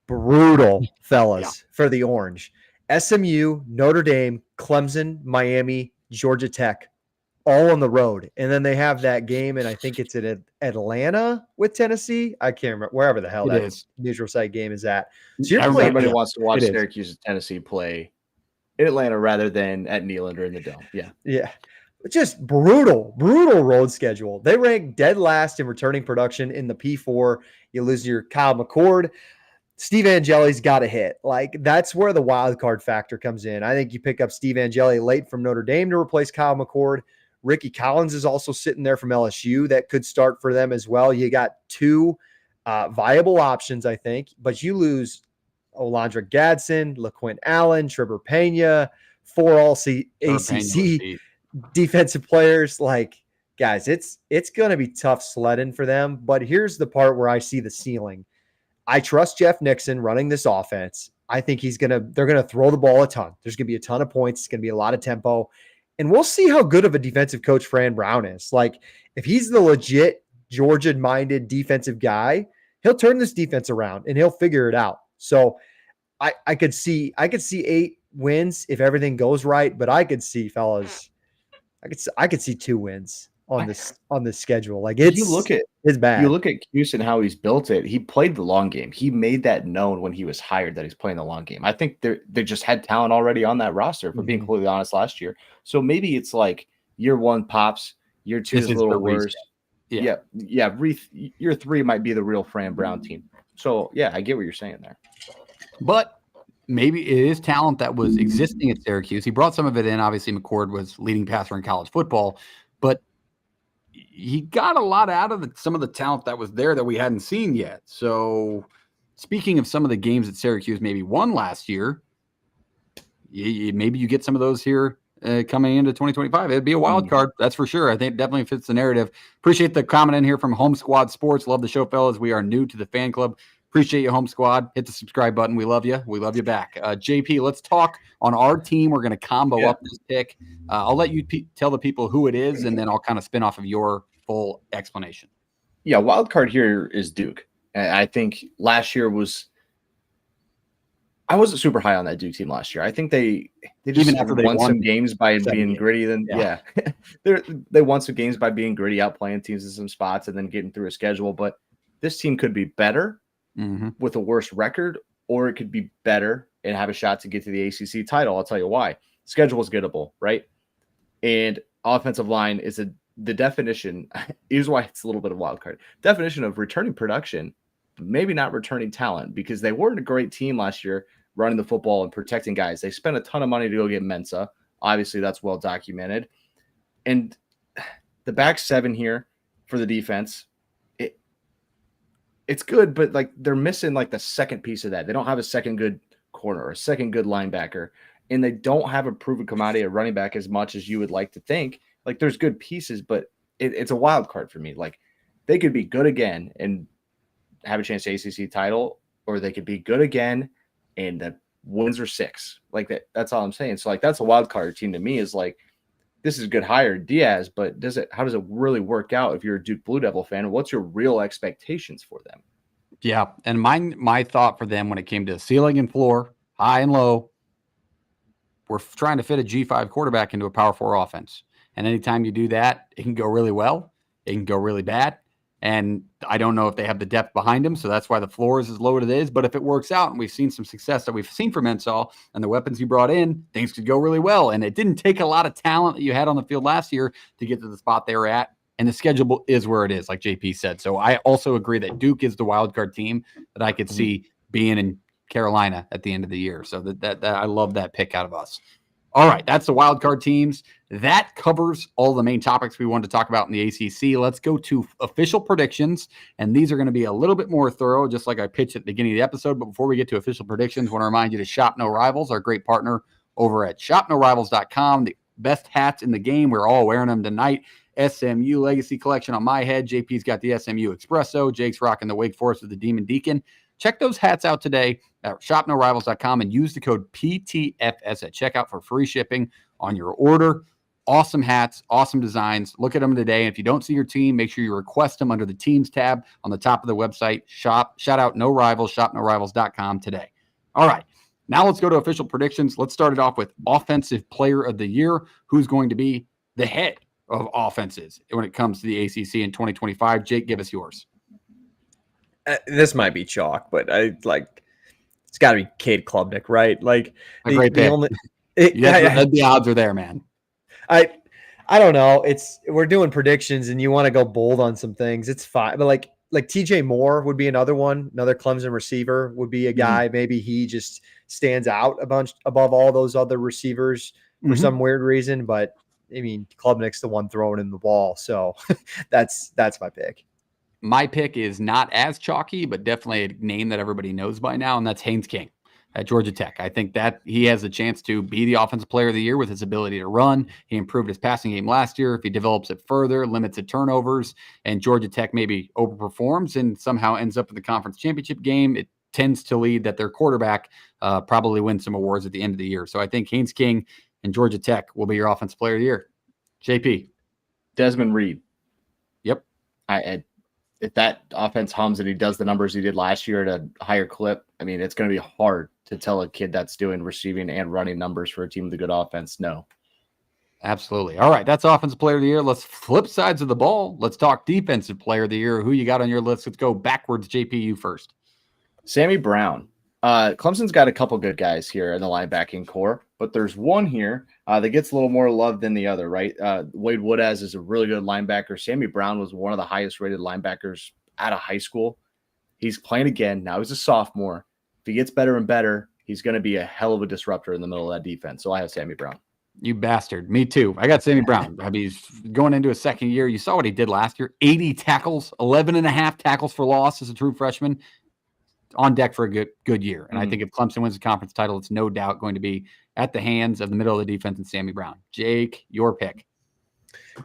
brutal, fellas, for the Orange. SMU, Notre Dame, Clemson, Miami, Georgia Tech, all on the road. And then they have that game, and I think it's in Atlanta with Tennessee. I can't remember, wherever the hell that is. Neutral site game is at. So everybody wants to watch Syracuse and Tennessee play in Atlanta rather than at Neylander in the Dome. Yeah. Yeah. Just brutal road schedule. They rank dead last in returning production in the P4. You lose your Kyle McCord. Steve Angeli's got to hit. Like, that's where the wild card factor comes in. I think you pick up Steve Angeli late from Notre Dame to replace Kyle McCord. Ricky Collins is also sitting there from LSU. That could start for them as well. You got two viable options, I think, but you lose Olandra Gadsden, LaQuint Allen, Trevor Pena, 4 all ACC defensive players. Like, guys, it's going to be tough sledding for them. But here's the part where I see the ceiling. I trust Jeff Nixon running this offense. I think they're going to throw the ball a ton. There's going to be a ton of points. It's going to be a lot of tempo. And we'll see how good of a defensive coach Fran Brown is. Like, if he's the legit Georgia-minded defensive guy, he'll turn this defense around and he'll figure it out. So I could see 8 wins if everything goes right, but I could see, fellas, I could see 2 wins on this schedule. Like, it's bad. You look at Cuse and how he's built it. He played the long game. He made that known when he was hired that he's playing the long game. I think they just had talent already on that roster, for being completely honest, last year. So maybe it's like year 1 pops, year 2 is a little worse. Yeah. Year 3 might be the real Fran Brown team. So yeah, I get what you're saying there. But maybe it is talent that was existing at Syracuse. He brought some of it in. Obviously, McCord was leading passer in college football, but he got a lot out of some of the talent that was there that we hadn't seen yet. So speaking of some of the games that Syracuse maybe won last year, maybe you get some of those here coming into 2025. It'd be a wild card, that's for sure. I think it definitely fits the narrative. Appreciate the comment in here from Home Squad Sports. Love the show, fellas. We are new to the fan club. Appreciate you, Home Squad. Hit the subscribe button. We love you. We love you back. JP, let's talk on our team. We're going to combo up this pick. I'll let you tell the people who it is, and then I'll kind of spin off of your full explanation. Yeah, wild card here is Duke. And I think last year I wasn't super high on that Duke team last year. I think they just even after they won some games by being gritty. They won some games by being gritty, outplaying teams in some spots, and then getting through a schedule. But this team could be better with a worse record, or it could be better and have a shot to get to the ACC title. I'll tell you why. Schedule is gettable, right? And offensive line is the definition. Here's why it's a little bit of wild card. Definition of returning production, maybe not returning talent, because they weren't a great team last year running the football and protecting guys. They spent a ton of money to go get Mensa. Obviously, that's well documented. And the back 7 here for the defense, it's good, but like they're missing like the second piece of that. They don't have a second good corner or a second good linebacker, and they don't have a proven commodity at running back as much as you would like to think. Like there's good pieces, but it's a wild card for me. Like they could be good again and have a chance to ACC title, or they could be good again and the wins are 6. Like that's all I'm saying. So like that's a wild card team to me. Is like, this is a good hire, Diaz, but how does it really work out if you're a Duke Blue Devil fan? What's your real expectations for them? Yeah, and my thought for them when it came to ceiling and floor, high and low, we're trying to fit a G5 quarterback into a Power 4 offense. And anytime you do that, it can go really well, it can go really bad. And I don't know if they have the depth behind them, so that's why the floor is as low as it is. But if it works out, and we've seen some success that we've seen from Ensall and the weapons you brought in, things could go really well. And it didn't take a lot of talent that you had on the field last year to get to the spot they were at. And the schedule is where it is, like JP said. So I also agree that Duke is the wild card team that I could see being in Carolina at the end of the year. So that I love that pick out of us. All right, that's the wild card teams. That covers all the main topics we wanted to talk about in the ACC. Let's go to official predictions, and these are going to be a little bit more thorough, just like I pitched at the beginning of the episode. But before we get to official predictions, I want to remind you to Shop No Rivals, our great partner over at shopnorivals.com. The best hats in the game. We're all wearing them tonight. SMU Legacy Collection on my head. JP's got the SMU Espresso. Jake's rocking the Wake Forest with the Demon Deacon. Check those hats out today at shopnorivals.com and use the code PTFS at checkout for free shipping on your order. Awesome hats, awesome designs. Look at them today. And if you don't see your team, make sure you request them under the Teams tab on the top of the website. Shout out No Rivals, shopnorivals.com today. All right, now let's go to official predictions. Let's start it off with Offensive Player of the Year. Who's going to be the head of offenses when it comes to the ACC in 2025? Jake, give us yours. This might be chalk, but it's got to be Cade Klubnik, right? Like the odds are there, man. I don't know. We're doing predictions, and you want to go bold on some things. It's fine, but like TJ Moore would be another one. Another Clemson receiver would be a guy. Maybe he just stands out a bunch above all those other receivers for some weird reason. But I mean, Klubnik's the one throwing in the ball, so that's my pick. My pick is not as chalky, but definitely a name that everybody knows by now, and that's Haynes King at Georgia Tech. I think that he has a chance to be the Offensive Player of the Year with his ability to run. He improved his passing game last year. If he develops it further, limits the turnovers, and Georgia Tech maybe overperforms and somehow ends up in the conference championship game, it tends to lead that their quarterback probably wins some awards at the end of the year. So I think Haynes King and Georgia Tech will be your Offensive Player of the Year. JP. Desmond Reed. Yep. If that offense hums and he does the numbers he did last year at a higher clip, I mean, it's going to be hard to tell a kid that's doing receiving and running numbers for a team with a good offense. No. Absolutely. All right. That's Offensive Player of the Year. Let's flip sides of the ball. Let's talk Defensive Player of the Year. Who you got on your list? Let's go backwards. JP, you first. Sammy Brown. Clemson's got a couple good guys here in the linebacking core, but there's one here that gets a little more love than the other, right? Wade Woodaz is a really good linebacker. Sammy Brown was one of the highest rated linebackers out of high school. He's playing again. Now he's a sophomore. If he gets better and better, he's going to be a hell of a disruptor in the middle of that defense. So I have Sammy Brown. You bastard. Me too. I got Sammy Brown. I mean, he's going into his second year. You saw what he did last year. 80 tackles, 11.5 tackles for loss as a true freshman. On deck for a good year. And I think if Clemson wins the conference title, it's no doubt going to be at the hands of the middle of the defense and Sammy Brown. Jake, your pick.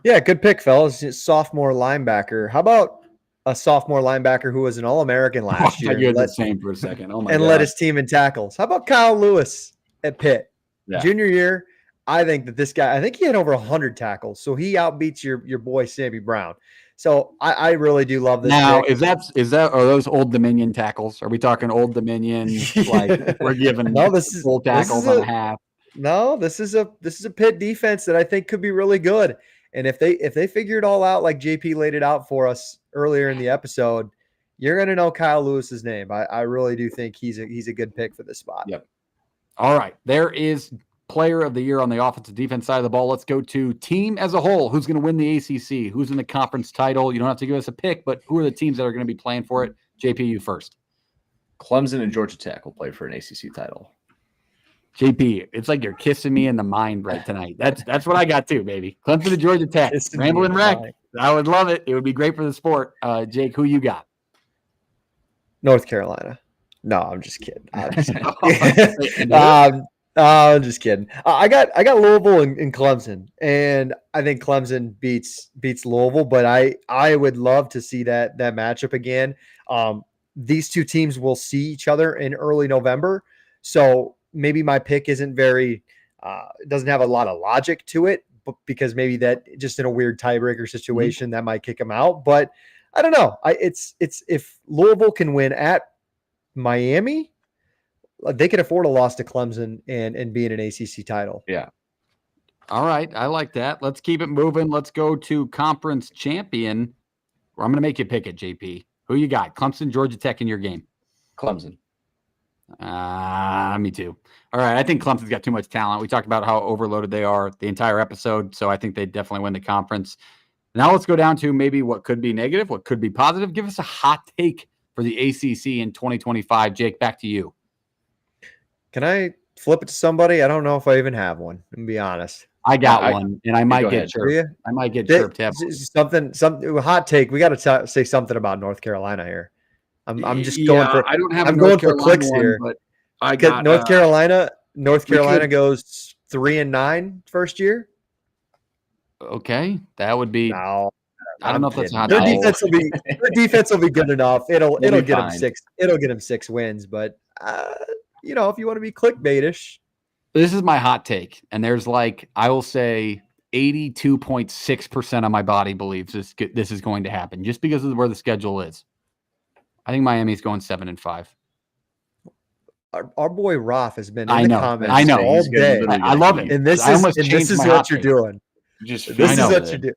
Yeah, good pick, fellas. Sophomore linebacker. How about a sophomore linebacker who was an All-American last year? You're the same for a second. Oh my God. Led his team in tackles. How about Kyle Lewis at Pitt? Yeah. Junior year, I think that this guy, I think he had over 100 tackles. So he outbeats your boy Sammy Brown. So I really do love this. Now, pick. Are those Old Dominion tackles? Are we talking Old Dominion? Like we're giving full tackles on half. No, this is a Pitt defense that I think could be really good. And if they figure it all out like JP laid it out for us earlier in the episode, you're gonna know Kyle Lewis's name. I really do think he's a good pick for this spot. Yep. All right. There is Player of the Year on the offensive defense side of the ball. Let's go to team as a whole. Who's going to win the ACC? Who's in the conference title? You don't have to give us a pick, but who are the teams that are going to be playing for it? JP, you first. Clemson and Georgia Tech will play for an ACC title. JP, it's like you're kissing me in the mind right tonight. That's what I got too, baby. Clemson and Georgia Tech. Ramblin' Wreck. I would love it. It would be great for the sport. Jake, who you got? North Carolina. No, I'm just kidding. I'm just kidding. Oh, I'm just kidding. I got Louisville and Clemson, and I think Clemson beats Louisville. But I would love to see that matchup again. These two teams will see each other in early November, so maybe my pick isn't very doesn't have a lot of logic to it, but because maybe that just in a weird tiebreaker situation that might kick them out. But I don't know. It's if Louisville can win at Miami, they can afford a loss to Clemson and be in an ACC title. Yeah. All right. I like that. Let's keep it moving. Let's go to conference champion. I'm going to make you pick it, JP. Who you got? Clemson, Georgia Tech in your game? Clemson. Me too. All right. I think Clemson's got too much talent. We talked about how overloaded they are the entire episode, so I think they definitely win the conference. Now let's go down to maybe what could be negative, what could be positive. Give us a hot take for the ACC in 2025. Jake, back to you. Can I flip it to somebody? I don't know if I even have one, to be honest. I got one, and I might get chirped. I might get chirped. Something hot take. We got to say something about North Carolina here. I'm just going for. I don't have. I'm going for clicks here. But I got North Carolina. North Carolina goes 3-9 first year. Okay, that would be. No, I don't know if that's a hot their take. defense will be good enough. It'll get fine. them 6. It'll get them 6 wins. But if you want to be clickbaitish. This is my hot take, and there's I will say 82.6% of my body believes this is going to happen just because of where the schedule is. I think Miami's going 7-5. Our boy Roth has been in the comments all day. I love it. And this is what you're doing. This is what you do.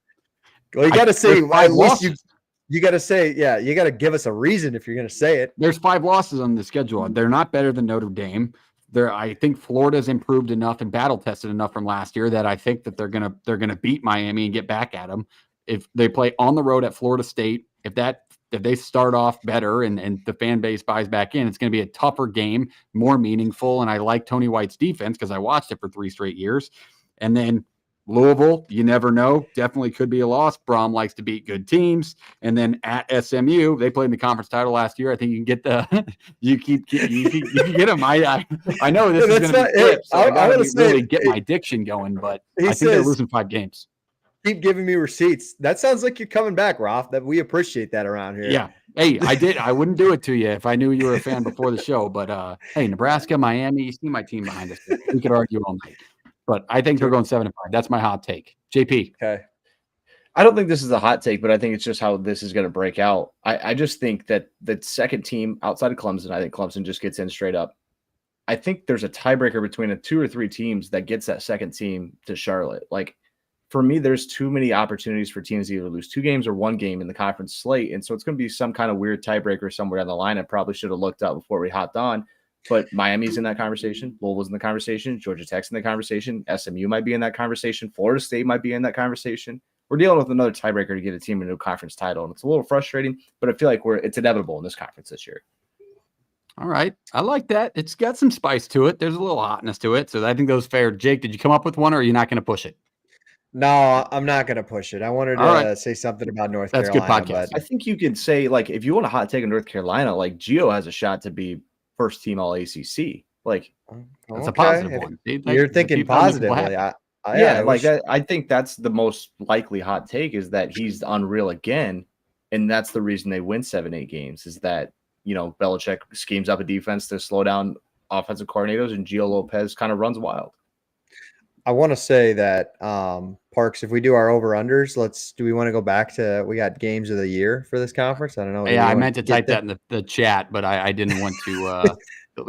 Well, you got to say at least you got to say, you got to give us a reason if you're going to say it. There's 5 losses on the schedule. They're not better than Notre Dame. I think Florida's improved enough and battle tested enough from last year that I think that they're gonna beat Miami and get back at them. If they play on the road at Florida State, if they start off better and the fan base buys back in, it's going to be a tougher game, more meaningful. And I like Tony White's defense because I watched it for 3 straight years. And then Louisville, you never know, definitely could be a loss. Brom likes to beat good teams. And then at SMU, they played in the conference title last year. I think you can get you can get them. I know this is going to be flipped, so I got to really get my diction going, but I think they're losing 5 games. Keep giving me receipts. That sounds like you're coming back, Roth. That we appreciate that around here. Yeah. Hey, I wouldn't do it to you if I knew you were a fan before the show. But hey, Nebraska, Miami, you see my team behind us. We could argue all night. But I think they're going 7-5. That's my hot take. JP. Okay. I don't think this is a hot take, but I think it's just how this is going to break out. I just think that the second team outside of Clemson, I think Clemson just gets in straight up. I think there's a tiebreaker between the 2 or 3 teams that gets that second team to Charlotte. For me, there's too many opportunities for teams to either lose 2 games or 1 game in the conference slate. And so it's going to be some kind of weird tiebreaker somewhere down the line. I probably should have looked up before we hopped on. But Miami's in that conversation. Louisville's in the conversation. Georgia Tech's in the conversation. SMU might be in that conversation. Florida State might be in that conversation. We're dealing with another tiebreaker to get a team into a conference title. And it's a little frustrating, but I feel like it's inevitable in this conference this year. All right. I like that. It's got some spice to it. There's a little hotness to it. So I think that was fair. Jake, did you come up with one or are you not going to push it? No, I'm not going to push it. I wanted to say something about North Carolina. That's good podcast. I think you could say, if you want a hot take in North Carolina, Gio has a shot to be first team all ACC. That's a positive one. You're thinking positively. I think that's the most likely hot take is that he's unreal again. And that's the reason they win 7-8 games is that, Belichick schemes up a defense to slow down offensive coordinators and Gio Lopez kind of runs wild. I want to say that Parks, if we do our over-unders, do we want to go back to, we got games of the year for this conference? I don't know. Yeah, I meant to type that in the chat, but I didn't want to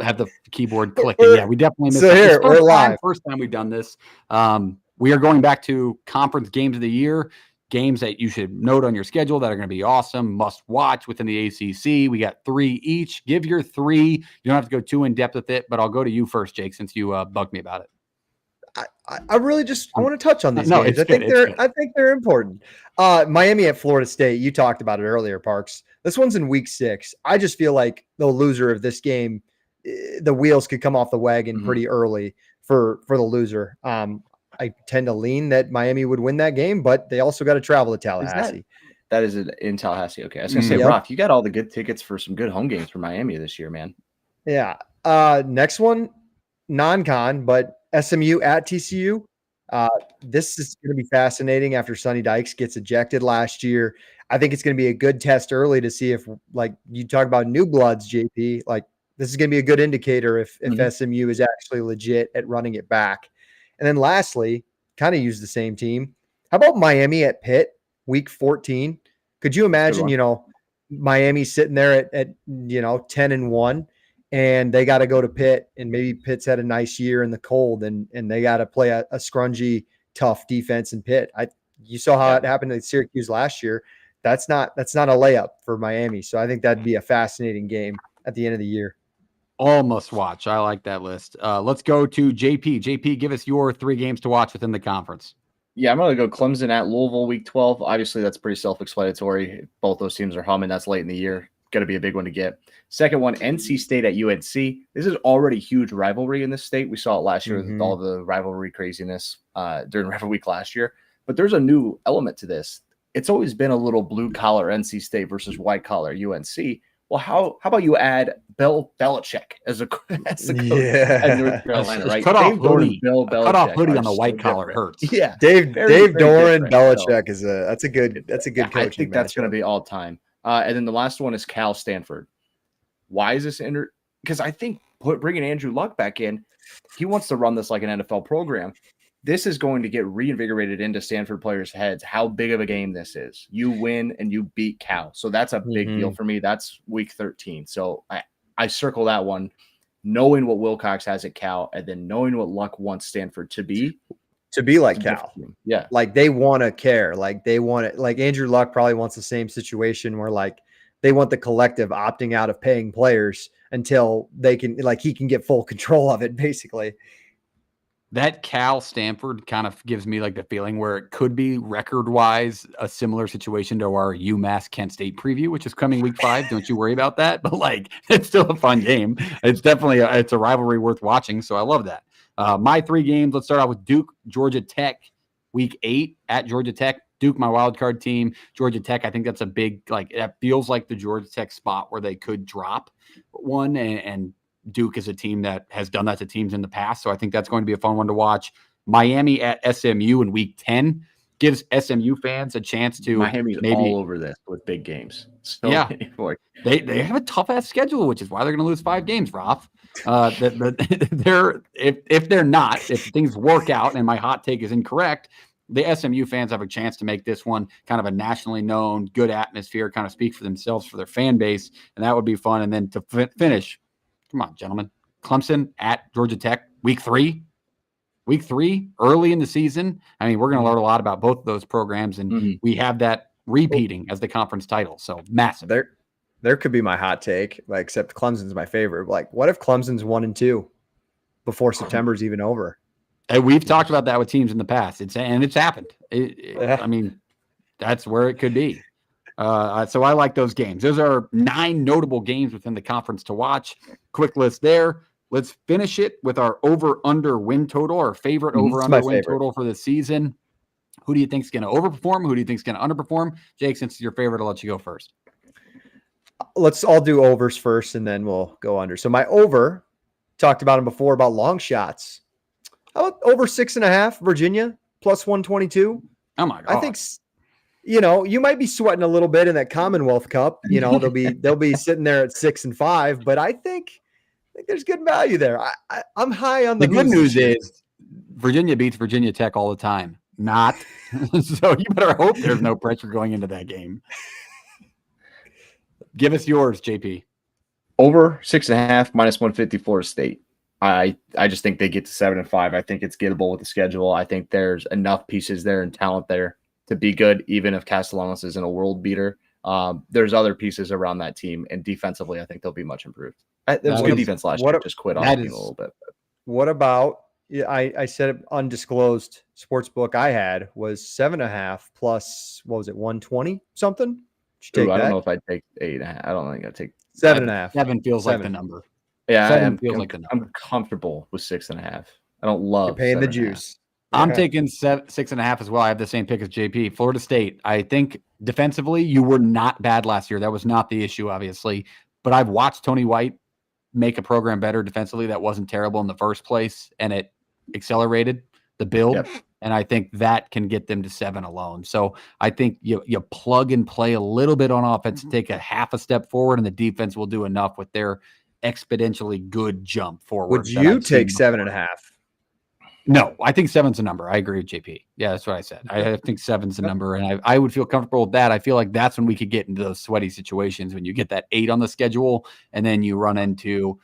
have the keyboard clicking. Yeah, we definitely missed it. So here, we're live. First time we've done this. We are going back to conference games of the year, games that you should note on your schedule that are going to be awesome, must watch within the ACC. We got 3 each. Give your 3. You don't have to go too in-depth with it, but I'll go to you first, Jake, since you bugged me about it. I really just want to touch on these games. I think they're important. Miami at Florida State. You talked about it earlier, Parks. This one's in week 6. I just feel like the loser of this game, the wheels could come off the wagon pretty early for the loser. I tend to lean that Miami would win that game, but they also got to travel to Tallahassee. That is in Tallahassee. Okay. I was going to say, Roth, you got all the good tickets for some good home games for Miami this year, man. Yeah. Next one, non-con, but SMU at TCU. This is going to be fascinating after Sonny Dykes gets ejected last year. I think it's going to be a good test early to see if, like you talk about new bloods, JP, like this is going to be a good indicator if SMU is actually legit at running it back. And then lastly, kind of use the same team. How about Miami at Pitt, week 14? Could you imagine, Miami sitting there at 10-1, and they got to go to Pitt, and maybe Pitt's had a nice year in the cold, and they got to play a scrungy, tough defense in Pitt. You saw how it happened at Syracuse last year. That's not a layup for Miami. So I think that'd be a fascinating game at the end of the year. All must watch. I like that list. Let's go to JP. JP, give us your 3 games to watch within the conference. Yeah, I'm going to go Clemson at Louisville week 12. Obviously, that's pretty self-explanatory. Both those teams are humming. That's late in the year. Going to be a big one to get. Second one, NC State at UNC. This is already huge rivalry in this state. We saw it last year with all the rivalry craziness during rivalry week last year. But there's a new element to this. It's always been a little blue-collar NC State versus white-collar UNC. Well, how about you add Bill Belichick as a coach at North Carolina, right? Cut off hoodie. Bill Belichick cut off hoodie on the white collar hurts. Yeah, Dave Doran, Belichick is that's a good coaching. I think that's going to be all time. And then the last one is Cal Stanford. Why is this because I think bringing Andrew Luck back in, he wants to run this like an NFL program. This is going to get reinvigorated into Stanford players' heads how big of a game this is. You win and you beat Cal. So that's a big deal for me. That's week 13. So I circle that one, knowing what Wilcox has at Cal and then knowing what Luck wants Stanford to be. To be like Cal. Yeah. Like they want to care. Like they want it. Like Andrew Luck probably wants the same situation where like they want the collective opting out of paying players until they can, like he can get full control of it basically. That Cal Stanford kind of gives me like the feeling where it could be record wise a similar situation to our UMass Kent State preview, which is coming week 5. Don't you worry about that. But like, it's still a fun game. It's definitely it's a rivalry worth watching. So I love that. My 3 games. Let's start out with Duke, Georgia Tech, week 8 at Georgia Tech. Duke, my wild card team. Georgia Tech, I think that's a big that feels like the Georgia Tech spot where they could drop one and Duke is a team that has done that to teams in the past. So I think that's going to be a fun one to watch. Miami at SMU in week 10 gives SMU fans a chance to Miami's all over this with big games. So yeah, they have a tough ass schedule, which is why they're going to lose 5 games, Roth. If things work out and my hot take is incorrect, the SMU fans have a chance to make this one kind of a nationally known, good atmosphere, kind of speak for themselves, for their fan base. And that would be fun. And then to finish, come on, gentlemen. Clemson at Georgia Tech, week 3. Week 3, early in the season. I mean, we're going to learn a lot about both of those programs, and we have that repeating as the conference title. So massive. There could be my hot take, like, except Clemson's my favorite. Like, what if Clemson's 1-2 before September's even over? And we've talked about that with teams in the past. It's happened. I mean, that's where it could be. So I like those games. Those are 9 notable games within the conference to watch. Quick list there. Let's finish it with our over-under win total, our favorite over-under win total for the season. Who do you think is going to overperform? Who do you think is going to underperform? Jake, since it's your favorite, I'll let you go first. Let's all do overs first, and then we'll go under. So my over, talked about them before, about long shots. How about over 6.5, Virginia, plus 122? Oh, my God. I think – you might be sweating a little bit in that Commonwealth Cup. They'll be sitting there at 6 and 5, but I think there's good value there. I'm high on the good news is Virginia beats Virginia Tech all the time. Not so you better hope there's no pressure going into that game. Give us yours, JP. Over 6.5 minus 150 Florida State. I just think they get to 7 and 5. I think it's gettable with the schedule. I think there's enough pieces there and talent there to be good, even if Castellanos isn't a world beater. There's other pieces around that team, and defensively, I think they'll be much improved. There was good defense last year. Just quit on the team a little bit. What about? I said undisclosed sports book I had was 7.5 plus. What was it? 120 something. I don't know if I'd take 8.5. I don't think I'd take 7.5. 7 feels like the number. Yeah, 7 feels like the number. I'm comfortable with 6.5. I don't love. You're paying the juice. I'm taking 6.5 as well. I have the same pick as JP. Florida State. I think defensively, you were not bad last year. That was not the issue, obviously. But I've watched Tony White make a program better defensively that wasn't terrible in the first place, and it accelerated the build. Yep. And I think that can get them to 7 alone. So I think you plug and play a little bit on offense and take a half a step forward, and the defense will do enough with their exponentially good jump forward. Would you take 7.5? No, I think 7's a number. I agree with JP. Yeah, that's what I said. I think 7's a number, and I would feel comfortable with that. I feel like that's when we could get into those sweaty situations when you get that 8 on the schedule, and then you run into,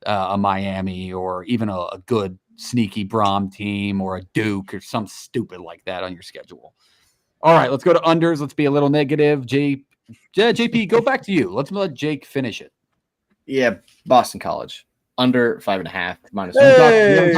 a Miami or even a good sneaky Brom team or a Duke or some stupid like that on your schedule. All right, let's go to unders. Let's be a little negative. JP, go back to you. Let's let Jake finish it. Yeah, Boston College. Under 5.5 minus. Hey,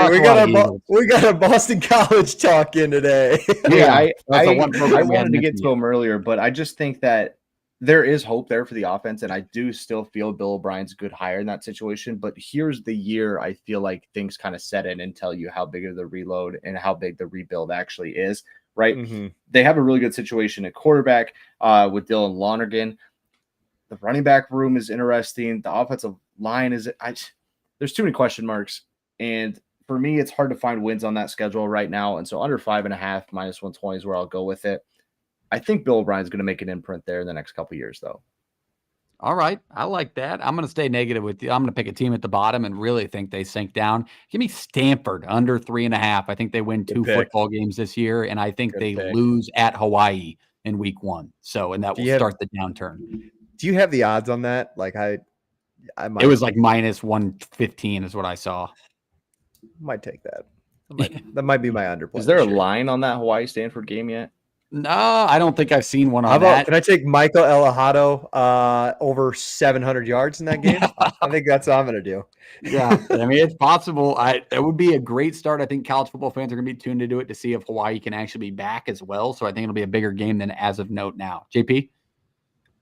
we got a Boston College talk in today. Yeah, I wanted to get to him earlier, but I just think that there is hope there for the offense, and I do still feel Bill O'Brien's a good hire in that situation. But here's the year I feel like things kind of set in and tell you how big of the reload and how big the rebuild actually is, right? Mm-hmm. They have a really good situation at quarterback with Dylan Lonergan. The running back room is interesting. The offensive line is there's too many question marks. And for me, it's hard to find wins on that schedule right now. And so under 5.5 minus 120 is where I'll go with it. I think Bill O'Brien's going to make an imprint there in the next couple of years, though. All right. I like that. I'm going to stay negative with you. I'm going to pick a team at the bottom and really think they sink down. Give me Stanford under 3.5. I think they win 2 football games this year, and I think they lose at Hawaii in week 1. So, and that will start the downturn. Do you have the odds on that? Like I might. It was like minus 115 is what I saw. Might take that. That might be my underplay. Is there a line on that Hawaii Stanford game yet? No, I don't think I've seen one on that. Can I take Michael Elahado over 700 yards in that game? I think that's what I'm going to do. Yeah, I mean, it's possible. It would be a great start. I think college football fans are going to be tuned into it to see if Hawaii can actually be back as well. So I think it'll be a bigger game than as of note now. JP?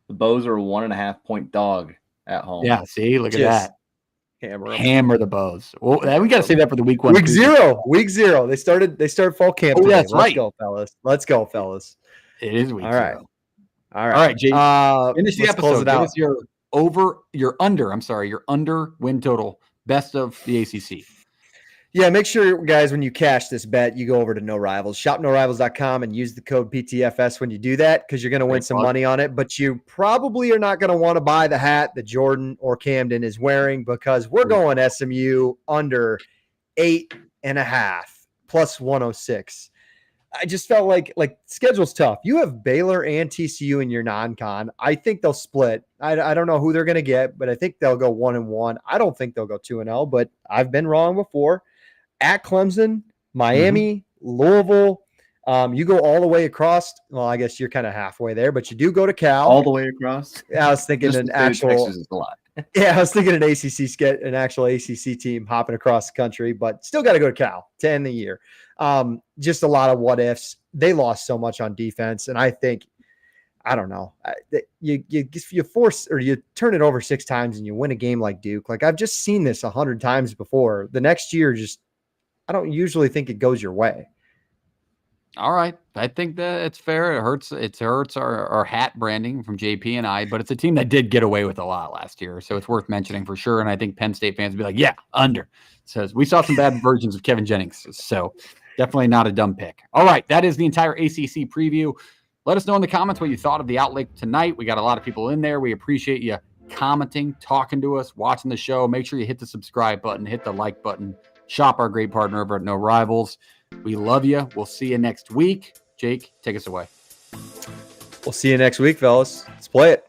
The Bows are a 1.5-point dog at home. Yeah, see? Look at that. Hammer the Bows. Well, we got to say that for the week 1. Week zero. They started fall camp. Oh, that's right. Let's go, fellas. It is week 0. All right, Jake. Finish the episode. Give us your under win total. Best of the ACC. Yeah, make sure, guys, when you cash this bet, you go over to No Rivals. ShopNoRivals.com and use the code PTFS when you do that because you're going to win some money on it. But you probably are not going to want to buy the hat that Jordan or Camden is wearing because we're going SMU under 8.5 plus 106. I just felt like schedule's tough. You have Baylor and TCU in your non-con. I think they'll split. I don't know who they're going to get, but I think they'll go 1-1. I don't think they'll go 2-0, but I've been wrong before. At Clemson, Miami, Louisville, you go all the way across. Well, I guess you're kind of halfway there, but you do go to Cal. All the way across? Yeah, I was thinking an actual – is a lot. Yeah, I was thinking an actual ACC team hopping across the country, but still got to go to Cal to end the year. Just a lot of what ifs. They lost so much on defense, and I think I don't know. You force or you turn it over 6 times and you win a game like Duke. Like I've just seen this 100 times before. The next year, I don't usually think it goes your way. All right. I think that it's fair. It hurts our hat branding from JP and I, but it's a team that did get away with a lot last year. So it's worth mentioning for sure. And I think Penn State fans would be like, yeah, under. Says we saw some bad versions of Kevin Jennings. So definitely not a dumb pick. All right. That is the entire ACC preview. Let us know in the comments what you thought of the outlay tonight. We got a lot of people in there. We appreciate you commenting, talking to us, watching the show. Make sure you hit the subscribe button, hit the like button. Shop our great partner over at No Rivals. We love you. We'll see you next week. Jake, take us away. We'll see you next week, fellas. Let's play it.